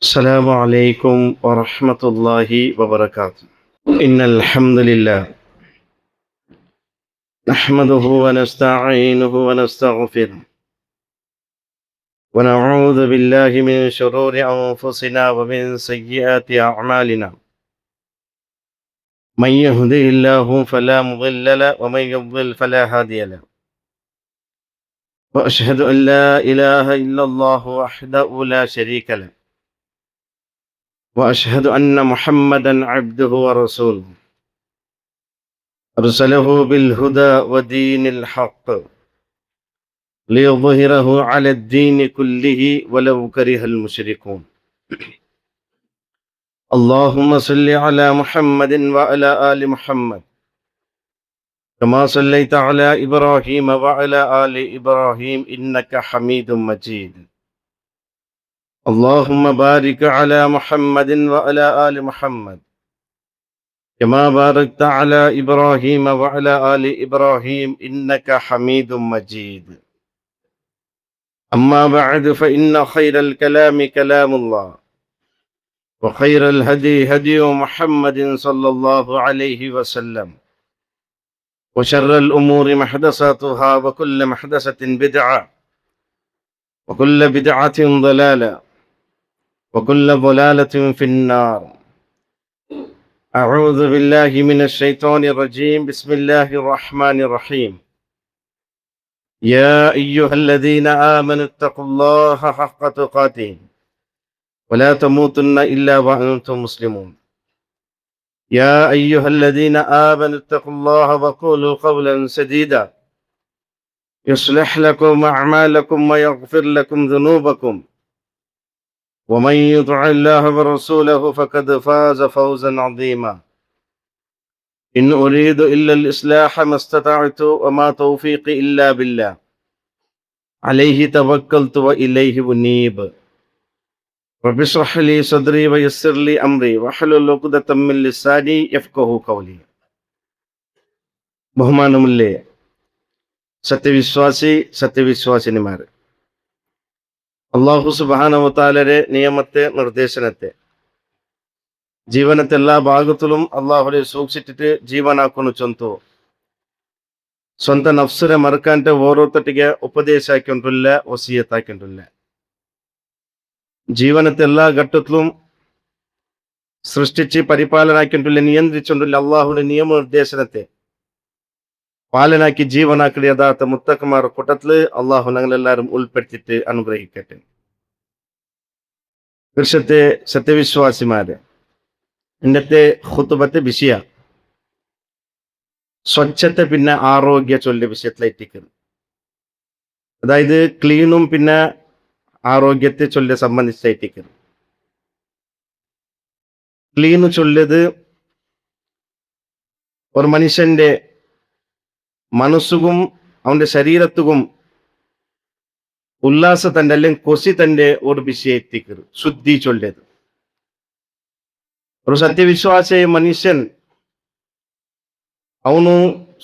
السلام عليكم ورحمة الله وبركاته. إن الحمد لله نحمده ونستعينه ونستغفره ونعوذ بالله من شرور أنفسنا ومن سيئات أعمالنا. من يهده الله فلا مضل له ومن يضلل فلا هادي له. وأشهد أن لا إله إلا الله وحده لا شريك له. وأشهد أن محمدا عبده ورسوله أرسله بالهدى ودين الحق ليظهره على الدين كله ولو كره المشركون. اللهم صل على محمد وعلى آل محمد كما صليت على إبراهيم وعلى آل إبراهيم إنك حميد مجيد. اللهم بارك على محمد وعلى آل محمد كما باركت على إبراهيم وعلى آل إبراهيم إنك حميد مجيد. أما بعد فإن خير الكلام كلام الله وخير الهدي هدي محمد صلى الله عليه وسلم وشر الأمور محدثاتها وكل محدثة بدعة وكل بدعة ضلالة وكل ضلالة في النار. أعوذ بالله من الشيطان الرجيم. بسم الله الرحمن الرحيم. يا أيها الذين آمنوا اتقوا الله حق تقاته ولا تموتن إلا وأنتم مسلمون. يا أيها الذين آمنوا اتقوا الله وقولوا قولا سديدا يصلح لكم أعمالكم ويغفر لكم ذنوبكم ومن يطع الله ورسوله فقد فاز فوزا عظيما. إن أريد إلا الإصلاح ما استطعت وما توفيقي إلا بالله عليه توكلت وإليه أنيب. رب اشرح لي صدري ويسر لي أمري واحلل عقدة من لساني يفقهوا قولي. ബഹുമാനമുള്ളേ സത്യവിശ്വാസിനിമാർ, അല്ലാഹു സുബ്ഹാനഹു വ തആലയുടെ നിയമത്തെ നിർദ്ദേശനത്തെ ಜೀವನದ ಎಲ್ಲ ಭಾಗದಲ್ಲೂ ಅಲ್ಲಾಹು ಸೂಕ್ಸಿಟ್ಟಿಟ್ಟು ಜೀವನ ಹಾಕೊಂಡು ಸ್ವಂತ ನಫ್ಸರೆ ಮರ್ಕಂటే ಓರೋತಟ್ಟಿಗೆ ಉಪದೇಶ ಹಾಕೊಂಡಿಲ್ಲ, ವಸಿಯತ್ ಹಾಕೊಂಡಿಲ್ಲ. ജീവനത്തെ എല്ലാ ഘട്ടത്തിലും സൃഷ്ടിച്ച് പരിപാലനാക്കിയിട്ടുള്ള നിയന്ത്രിച്ചുകൊണ്ടുള്ള അള്ളാഹുവിന്റെ നിയമനിർദ്ദേശനത്തെ പാലനാക്കി ജീവനാക്കിയ യഥാർത്ഥ മുത്തക്കന്മാർ കൂട്ടത്തില് അള്ളാഹു ഞങ്ങളെല്ലാവരും ഉൾപ്പെടുത്തിയിട്ട് അനുഗ്രഹിക്കട്ടെ. തീർച്ചത്തെ സത്യവിശ്വാസിമാരെ, ഇന്നത്തെ ഖുതുബത്തെ വിഷയ സ്വച്ഛത്തെ പിന്നെ ആരോഗ്യ ചൊല്ലിയ വിഷയത്തിലെത്തിക്കുന്നു. അതായത് ക്ലീനും പിന്നെ ആരോഗ്യത്തെ ചൊല്ലിയ സംബന്ധിച്ചെത്തിക്കുന്നു. ക്ലീന് ചൊല്ലിയത് ഒരു മനുഷ്യന്റെ മനസ്സുകും അവന്റെ ശരീരത്തുകും ഉല്ലാസത്തിന്റെ അല്ലെങ്കിൽ കൊസി തന്റെ ഒരു വിഷയം എത്തിക്കുന്നു. ശുദ്ധി ചൊല്ലിയത് ഒരു സത്യവിശ്വാസി മനുഷ്യൻ അവನು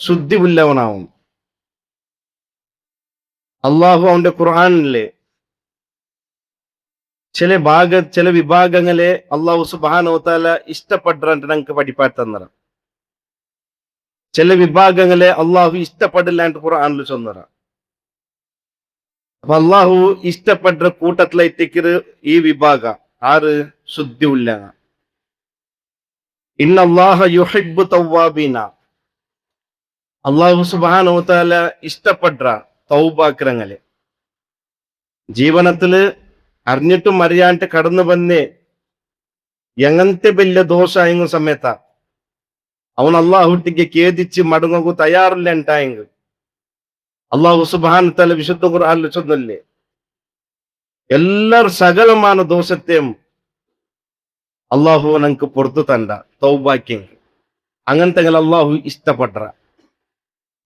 ശുദ്ധി ഉള്ളവനാവും. അള്ളാഹു അവന്റെ ഖുർആനിലെ ചില വിഭാഗങ്ങളെ അള്ളാഹു സുബ്ഹാനഹു വ തആല ഇഷ്ടപ്പെട്ടിട്ട് ഞങ്ങൾക്ക് പഠിപ്പാട്ട് തന്നറ. ചില വിഭാഗങ്ങളെ അള്ളാഹു ഇഷ്ടപ്പെടില്ല എന്ന് ഖുർആനിൽ ചൊന്നറ. അപ്പൊ അള്ളാഹു ഇഷ്ടപ്പെട്ട കൂട്ടത്തിലെ എത്തിക്കറ് ഈ വിഭാഗ ആറ് ശുദ്ധി ഉള്ള. ഇന്നല്ലാഹ യുഹിബ്ബു തവ്വാബീന, അള്ളാഹു സുബ്ഹാനഹു വ തആല ഇഷ്ടപ്പെട്ട തൗബാക്കിറങ്ങളെ ജീവനത്തില് അറിഞ്ഞിട്ടും അറിയാണ്ട് കടന്നു വന്നേ എങ്ങനത്തെ വലിയ ദോഷായെങ്കിൽ സമയത്ത അവൻ അള്ളാഹുട്ടിക്ക് ഖേദിച്ച് മടങ്ങു തയ്യാറില്ല ഉണ്ടായെങ്കിൽ അള്ളാഹു സുബ്ഹാനഹു വ തആല വിശുദ്ധ ഖുർആനിൽ ചൊല്ലില്ലേ, എല്ലാവരും സകലமான ദോഷത്തെയും അള്ളാഹു ഞങ്ങൾക്ക് പുറത്തു തണ്ട തൗബാക്കിയെങ്കിൽ അങ്ങനത്തെ അള്ളാഹു ഇഷ്ടപ്പെട്ട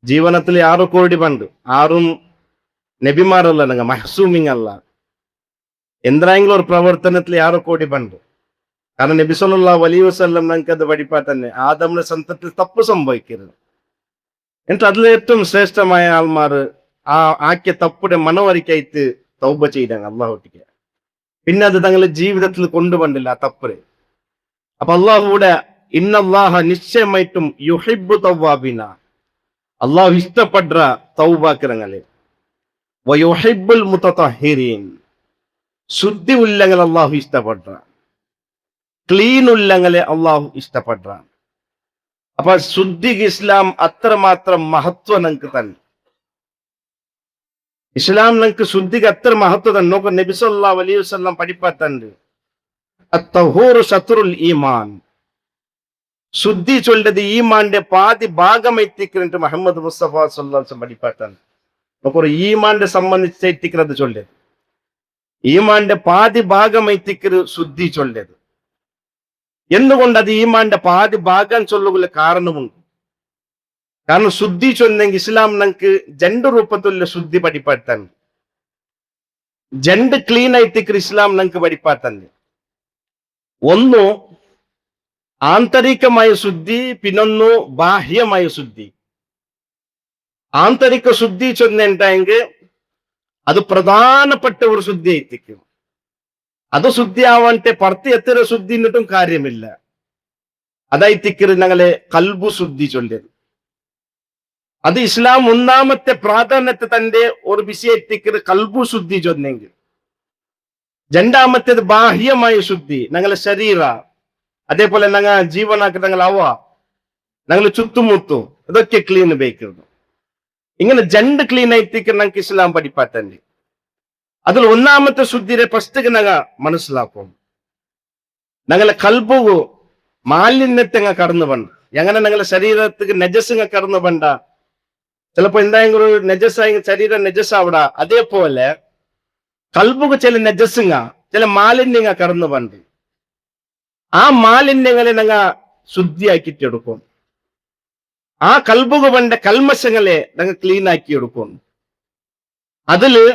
ജീവനത്തിൽ ಯಾರು ಕೋಡಿ ಬಂದು ആരും നബിമാരല്ല, ഞങ്ങൾ മഹ്സൂമിങ് അല്ല. എന്തെങ്കിലും ഒരു പ്രവർത്തനത്തിൽ ಯಾರು ಕೋಡಿ ಬಂದು, കാരണം നബി സല്ലല്ലാഹു അലൈഹി വസല്ലം ഞങ്ങൾക്ക് അത് പഠിപ്പാ തന്നെ ആദമിന്റെ സന്തതിയിൽ തപ്പ് സംഭവിക്കരുത്. എന്നിട്ട് അതിൽ ഏറ്റവും ശ്രേഷ്ഠമായ ആൾമാർ ആ ആക്കിയ തപ്പുടെ മനവരിക്കായിട്ട് തൗബ ചെയ്താங்க അള്ളാഹുട്ടിക്ക്. പിന്നെ അത് തങ്ങളുടെ ജീവിതത്തിൽ കൊണ്ടുവന്നില്ല തപ്പര്. അപ്പൊ അള്ളാഹുവിടെ ഇന്നല്ലാഹ നിശ്ചയമായിട്ടും യുഹിബ്ബു തവ്വാബിന, അള്ളാഹു ഇഷ്ടപ്പെടുற തൗബാക്കിറങ്ങളെ, വയുഹിബ്ബുൽ മുതതഹിരീൻ, ശുദ്ധി ഉള്ളങ്ങളെ അള്ളാഹു ഇഷ്ടപ്പെടുற, ക്ലീൻ ഉള്ളങ്ങളെ അള്ളാഹു ഇഷ്ടപ്പെടുற. അപ്പൊ ശുദ്ധിക്ക് ഇസ്ലാം അത്രമാത്രം മഹത്വം നമുക്ക് തന്നെ. ഇസ്ലാം നമുക്ക് ശുദ്ധിക്ക് അത്ര മഹത്വം തന്നെ. നോക്ക നബി സല്ലല്ലാഹു അലൈഹി വസല്ലം പഠിപ്പാത്തണ്ട് അത്തഹൂറു ശത്രുൽ ഈമാൻ, ശുദ്ധി ചൊല്ലത് ഈമാന്റെ പാതി ഭാഗമെത്തിക്കിട്ട് മുഹമ്മദ് മുസ്തഫ സല്ലല്ലാഹു അലൈഹി വസല്ലം പഠിപ്പാത്തണ്ട്. നോക്കൊരു ഈമാന്റെ സംബന്ധിച്ച് എത്തിക്കുന്നത് ചൊല്ലത്, ഈമാന്റെ പാതി ഭാഗമെത്തിക്കരു ശുദ്ധി ചൊല്ലത്. എന്തുകൊണ്ട് അത് ഈമാന്റെ പാതി ഭാഗം ചൊല്ലുക കാരണമുണ്ട്. കാരണം ശുദ്ധി ചൊന്നെങ്കിൽ ഇസ്ലാം നമുക്ക് രണ്ട് രൂപത്തിലുള്ള ശുദ്ധി പഠിപ്പാത്താൻ. രണ്ട് ക്ലീൻ ആയിട്ടിക്കർ ഇസ്ലാം നമുക്ക് പഠിപ്പാത്താൻ. ഒന്ന് ആന്തരികമായ ശുദ്ധി, പിന്നൊന്നു ബാഹ്യമായ ശുദ്ധി. ആന്തരിക ശുദ്ധി ചൊന്നെങ്കിൽ അത് പ്രധാനപ്പെട്ട ഒരു ശുദ്ധി ആയിട്ടിക്കും. അത് ശുദ്ധിയാവാൻട്ടെ പുറത്ത് എത്ര ശുദ്ധി എന്നിട്ടും കാര്യമില്ല. അതായിട്ടിക്കർ ഞങ്ങളെ കൽബു ശുദ്ധി ചൊല്ലത്. അത് ഇസ്ലാം ഒന്നാമത്തെ പ്രാധാന്യത്തെ തന്റെ ഒരു വിഷയത്തിക്കർ കൽബു ശുദ്ധി ചൊന്നെങ്കിൽ. രണ്ടാമത്തേത് ബാഹ്യമായ ശുദ്ധി, ഞങ്ങളെ ശരീര, അതേപോലെ ഞങ്ങൾ ജീവനാക്കി ഞങ്ങൾ അവ, ഞങ്ങൾ ചുറ്റുമുത്തു, ഇതൊക്കെ ക്ലീൻ ഉപയോഗിക്കുന്നു. ഇങ്ങനെ രണ്ട് ക്ലീൻ ആയിട്ടിക്കർ ഞങ്ങൾക്ക് ഇസ്ലാം പഠിപ്പാത്തണ്ട്. അതിൽ ഒന്നാമത്തെ ശുദ്ധിയെ ഫസ്റ്റ് ഞങ്ങൾ മനസ്സിലാക്കും. ഞങ്ങളെ കൽബു മാലിന്യത്തെ കടന്നു വേണ്ട. എങ്ങനെ ഞങ്ങളെ ശരീരത്തിക്ക് നെജസ് കടന്നു വേണ്ട. ചിലപ്പോ എന്തായെങ്കിലും ഒരു നെജസ്സായി ശരീരം നെജസ്സാവിട. അതേപോലെ കൽബുക്ക് ചില നെജസ്സുങ്ങ, ചില മാലിന്യങ്ങ കടന്നു വേണ്ട. ആ മാലിന്യങ്ങളെ ഞങ്ങൾ ശുദ്ധിയാക്കിയിട്ട് എടുക്കും. ആ കൽബുക്ക് വേണ്ട കൽമശങ്ങളെ ഞങ്ങൾ ക്ലീൻ ആക്കി എടുക്കും. അതില്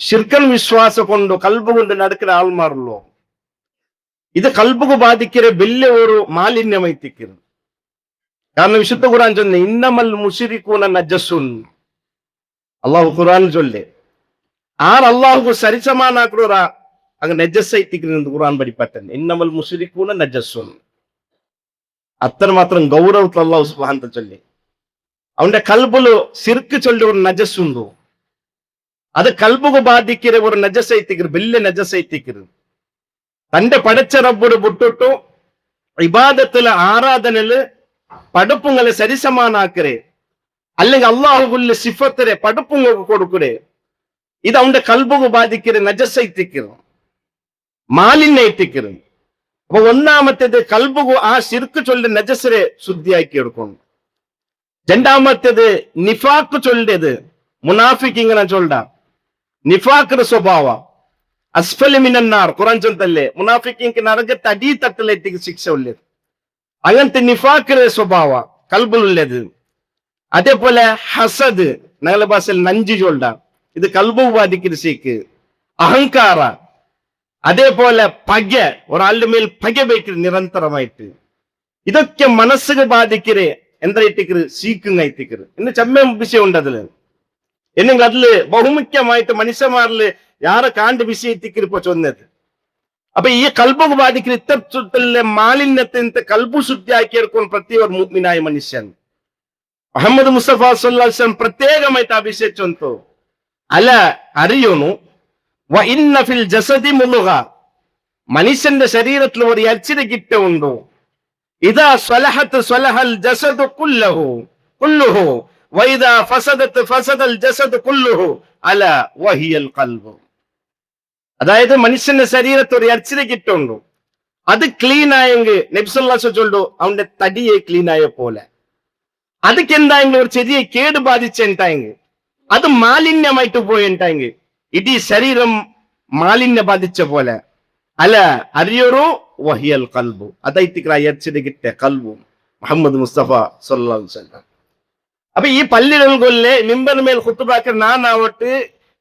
ശിർക്കൻ വിശ്വാസം കൊണ്ട് കൽബ് കൊണ്ട് നടക്കുന്ന ആൾമാറുള്ളൂ. ഇത് കൽബുക്ക് ബാധിക്കുന്ന വലിയ ഒരു മാലിന്യമായി തീർക്കുന്നു. കാരണം വിശുദ്ധ ഖുർആൻ ചൊല്ലെ ഇന്നമൽ മുശ്രികൂന നജസുൻ, അള്ളാഹു ഖുർആൻ ചൊല്ലെ ആർ അള്ളാഹു സരിസമാനാക്കുറ അങ്ങ് നജസ്സായി തീർക്കുന്നത് ഖുർആൻ പഠിപ്പറ്റൻ. ഇന്നമൽ മുശ്രികൂന നജസുൻ, അത്രമാത്രം ഗൗരവത്തിൽ അള്ളാഹു സുബ്ഹാനഹു വ തആല ചൊല്ലെ. അവന്റെ കൽബില് ശിർക്ക് ചൊല്ലി ഒരു നജസ്സുണ്ടോ, അത് കൽബുക്ക് ബാധിക്കുന്ന ഒരു നജസ്സായി തീർക്കുന്നത്, വലിയ നജസ്സായി തീർക്കുന്നത്. തന്റെ പടച്ച റബ്ബോട് വിട്ടിട്ടു ഇബാദത്തില് ആരാധനയില് പടുപ്പുങ്ങളെ സരിസമാനാക്കരെ, അല്ലെങ്കിൽ അള്ളാഹുവിന്റെ സിഫത്തിനെ പടുപ്പുങ്ങൾക്ക് കൊടുക്കരെ. ഇത് അവന്റെ കൽബുക്ക് ബാധിക്കുന്ന നജസ്സൈത്തിക്കണം, മാലിന്യത്തിക്കണം. അപ്പൊ ഒന്നാമത്തേത് കൽബുക്ക് ആ ശിർക്ക് ചൊല്ലിയ നജസ്സിനെ ശുദ്ധിയാക്കി എടുക്കണം. രണ്ടാമത്തേത് നിഫാക്ക് ചൊല്ലിയത് മുനാഫിക്ക് ഇങ്ങനെ ചൊല്ല, നിഫാക്കിന്റെ സ്വഭാവ അസ്ഫലി മിനന്നാർ ഖുർആൻ ചൊല്ലല്ലേ, മുനാഫിക്ക് നരകത്തെ അടിത്തട്ടിലേക്ക് ശിക്ഷ ഉള്ളത്. അങ്ങനത്തെ നിഫാക്കിന്റെ സ്വഭാവ കൽബിലുള്ളത്. അതേപോലെ ഹസദ്, ഞങ്ങളുടെ ഭാഷയിൽ നഞ്ചു ചൊല്ല, ഇത് കൽബു ബാധിക്കുന്ന ശീക്ക്. അഹങ്കാര, അതേപോലെ പക, ഒരാളുടെ മേൽ പക വയ്ക്കുന്നത് നിരന്തരമായിട്ട്. ഇതൊക്കെ മനസ്സിന് ബാധിക്കര് എന്തായിട്ടിക്കര് സീക്കുങ്ങായിട്ടിക്കര്. ഇന്ന് ചെമ്മ വിഷയം ഉണ്ട് അതില്. എന്നെങ്കിൽ അതില് ബഹുമുഖ്യമായിട്ട് മനുഷ്യന്മാരില് യാറെ കാണ്ട് വിഷയത്തിക്കര് ഇപ്പൊ ചൊന്നത്. അപ്പൊ ഈ കൽബുക്ക് ബാധിക്കുന്ന ഇത്തരത്തിലെ മാലിന്യത്തെ കൽബു ശുദ്ധിയാക്കിയെടുക്കും പ്രത്യേക മുഅ്മിനായ മനുഷ്യൻ. മുഹമ്മദ് മുസ്തഫ സല്ലല്ലാഹു അലൈഹി വസല്ലം പ്രത്യേകമായിട്ട് അഭിഷേകിച്ചു. അല അറിയുന്നു വ ഇന്ന ഫിൽ ജസദി മുളുഗ, മനുഷ്യന്റെ ശരീരത്തിൽ ഒരു എർച്ചിന് കിറ്റ ഉണ്ടോ. ഇദാ സ്വലഹത്ത് സ്വലഹൽ ജസദു കുല്ലുഹു വഇദാ ഫസദത്ത് ഫസദൽ ജസദു കുല്ലുഹു അല വഹിയൽ ഖൽബ്. അതായത് മനുഷ്യന്റെ ശരീരത്തിൽ ഒരു എർച്ചിന് കിറ്റുണ്ടോ, അത് ക്ലീൻ ആയെങ്കിൽ നബി സല്ലല്ലാഹു അലൈഹി വസല്ലം ചൊല്ലു അവന്റെ തടിയെ ക്ലീൻ ആയ പോലെ. ಅದಕ್ಕೆ എന്തായെങ്കിൽ ഒരു ചെറിയ കേട് ബാധിച്ചുണ്ടായെങ്കിൽ, അത് മാലിന്യമായിട്ട് പോയിട്ടായെങ്കിൽ ഇടീ ശരീരം മാലിന്യ ബാധിച്ച പോലെ. അല്ല അറിയൊരു വഹിയൽ കൽബു, അതായിട്ട് എർച്ചിന് കിട്ടിയ കൽബു മുഹമ്മദ് മുസ്തഫ സല്ലല്ലാഹു അലൈഹി വസല്ലം. അപ്പൊ ഈ പള്ളികളിലെ മിമ്പറിന് മേൽ ഖുത്ബാക്കർ നാനാവട്ടെ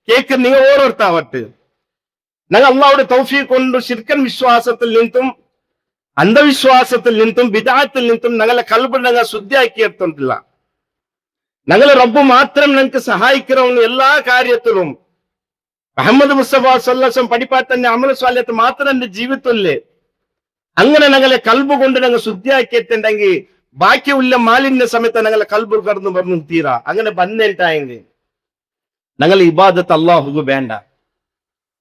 കേക്ക് നിങ്ങൾ ഓരോരുത്താവട്ടെ, ഞങ്ങൾ അള്ളാഹുവിന്റെ തൗഫീഖ് കൊണ്ട് ശിർക്കൻ വിശ്വാസത്തിൽ നിന്നും അന്ധവിശ്വാസത്തിൽ നിന്നും ബിദഅത്തിൽ നിന്നും ഞങ്ങളെ കൽബ് ഞങ്ങൾ ശുദ്ധിയാക്കി എടുത്തിട്ടില്ല. ഞങ്ങളെ റബ്ബ് മാത്രം ഞങ്ങൾക്ക് സഹായിക്കണം എല്ലാ കാര്യത്തിലും. മുഹമ്മദ് മുസ്തഫ സല്ലല്ലാഹു പഠിപ്പാത്തന്നെ അമല സ്വാലിഹത്ത് മാത്രം എന്റെ ജീവിതത്തില് അങ്ങനെ ഞങ്ങളെ കൽബ് കൊണ്ട് ഞങ്ങൾ ശുദ്ധിയാക്കിയിട്ടുണ്ടെങ്കിൽ ബാക്കിയുള്ള മാലിന്യ സമയത്ത് ഞങ്ങളെ കൽബ് കടന്നു പറഞ്ഞു തീരാ. അങ്ങനെ ബന്നേട്ടായെങ്കിൽ ഞങ്ങൾ ഇബാദത്ത് അള്ളാഹുക്ക് വേണ്ട.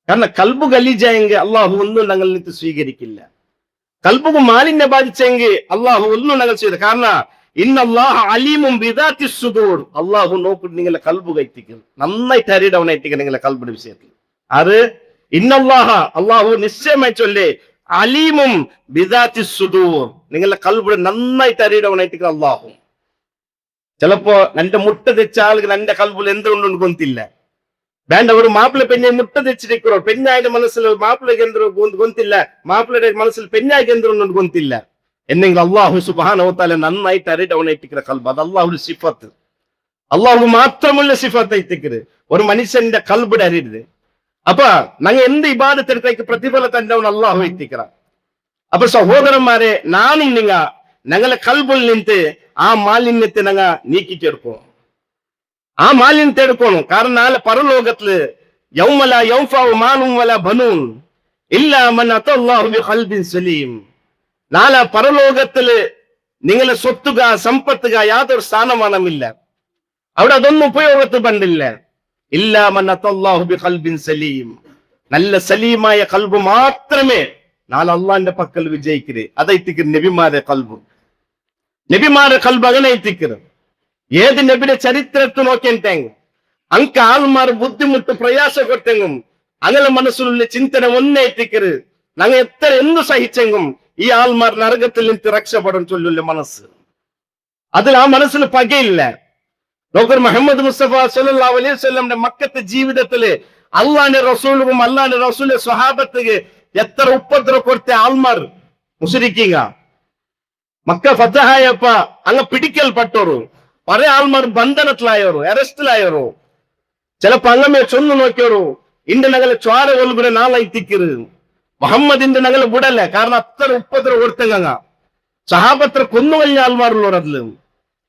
കാരണം കൽബ് ഗലീജായെങ്കിൽ അള്ളാഹു ഒന്നും ഞങ്ങളിൽ നിന്ന് സ്വീകരിക്കില്ല. കൽബുക്ക് മാലിന്യ ബാധിച്ചെങ്കിൽ അള്ളാഹു ഒന്നും ഞങ്ങൾ ചെയ്ത. കാരണം ഇന്നല്ലാഹു അലീമും ബിദാത്തി സുദൂർ. അള്ളാഹു നോക്കിട്ട് നിങ്ങളെ കൽബ് കയറ്റിക്കും, നന്നായിട്ട് അറിയിടവനായിട്ടിരിക്കും നിങ്ങളെ കൽബിന്റെ വിഷയത്തിൽ. അത് ഇന്നല്ലാഹ അള്ളാഹു നിശ്ചയമായി ചൊല്ലേ അലീമും ബിദാത്തി സുദൂർ. നിങ്ങളുടെ കൽബ് നന്നായിട്ട് അറിയിടവനായിട്ടിരിക്കും അള്ളാഹു. ചിലപ്പോ എന്റെ മുട്ട തെച്ച ആളുകൾ എന്റെ കൽബിൽ എന്തുകൊണ്ടൊന്നും കൊന്തില്ല. വേണ്ട, ഒരു മാപ്പിള പെണ്ണെ മുട്ട തെച്ചിരിക്കോ, പെണ്ണായുടെ മനസ്സിൽ മാപ്പിളക്ക് എന്തും കൊന്തില്ല, മാപ്പിളയുടെ മനസ്സിൽ പെണ്ണായിക്ക് എന്തുകൊണ്ടൊന്നും കൊന്തില്ല എന്നെങ്കിൽ അള്ളാഹു സുബ്ഹാനഹു വ തആല നന്നായിട്ട് അറിയിടവനായിട്ടിരിക്കുന്ന കൽബ്. അത് അള്ളാഹുടെ സിഫത്ത്, അള്ളാഹു മാത്രമുള്ള സിഫത്തായിട്ടിരിക്കരുത്. ഒരു മനുഷ്യന്റെ കൽബിടെ അറിയരുത്. അപ്പൊ ഞങ്ങൾ എന്ത് ഇബാദത്തെടുത്തേക്ക് പ്രതിഫലം തന്നെ അള്ളാഹു എത്തിക്കറ. അപ്പൊ സഹോദരന്മാരെ, നാനും ഞങ്ങളെ കൽബിൽ നിന്ന് ആ മാലിന്യത്തെ ഞങ്ങൾ നീക്കിച്ചെടുക്കണം, ആ മാലിന്യത്തെ എടുക്കണം. കാരണം നാളെ പരലോകത്തില് യൗമല യൗഫഉ മാലും വല ബനൂൻ ഇല്ലാ മൻ അത്തല്ലാഹു ബിഖൽബിൻ സലീം. നാളെ പരലോകത്തില് നിങ്ങളെ സ്വത്തുക സമ്പത്തുക യാതൊരു സ്ഥാനമാനമില്ല. അവിടെ അതൊന്നും ഉപയോഗത്ത് പണ്ടില്ല. ഇല്ലാ മൻ അത്തല്ലാഹു ബിഖൽബിൻ സലീം. നല്ല സലീമായ കൽബ് മാത്രമേ നാളെ അള്ളാന്റെ പക്കൽ വിജയിക്കരുത്. അതെത്തിക്കരുത് നബിമാരെ കൽബ്. നബിമാരെ കൽബ് അങ്ങനെ എത്തിക്കരുത്. ഏത് നബിയുടെ ചരിത്രത്തിൽ നോക്കിയിട്ടെങ്കിൽ അങ്ക് ആൾമാർ ബുദ്ധിമുട്ട് പ്രയാസപ്പെട്ടെങ്കും അങ്ങനെ മനസ്സിലുള്ള ചിന്തന ഒന്നേ എത്തിക്കരുത്. ഞങ്ങൾ എത്ര എന്ത് സഹിച്ചെങ്കും ഈ ആൾമാർ നരകത്തിൽ നിന്ന് രക്ഷപ്പെടാൻ ചൊല്ലുള്ള മനസ്സ്. അതിൽ ആ മനസ്സിൽ പകയില്ല. ഡോക്ടർ മുഹമ്മദ് മുസ്തഫ സല്ലല്ലാഹു അലൈഹി വസല്ലമയുടെ മക്കത്തെ ജീവിതത്തില് അള്ളാന്റെ റസൂലും അള്ളാന്റെ റസൂലെ സ്വഹാബത്തുക്ക് എത്ര ഉപദ്രവം കൊടുത്ത ആൾമാർ മുസ്ലിക്കീങ്ങ. മക്ക ഫതഹായപ്പ അങ്ങ് പിടിക്കൽപ്പെട്ടോರು, പല ആൾമാർ ബന്ധനത്തിലായോರು, അറസ്റ്റിലായോರು. ചിലപ്പോ അങ്ങമേ ചൊന്നു നോക്കിയോರು ഇന്റെ ഞങ്ങളെ ചോര ഒൽകൂടെ നാളെത്തിക്കരുത്. മുഹമ്മദിന്റെ ഞങ്ങളെ വിടല്ല. കാരണം അത്ര ഉപദ്രവം കൊടുത്തങ്ങ. സഹാബത്ര കൊന്നുകഴിഞ്ഞ ആൾമാരുള്ളവർ. അതില്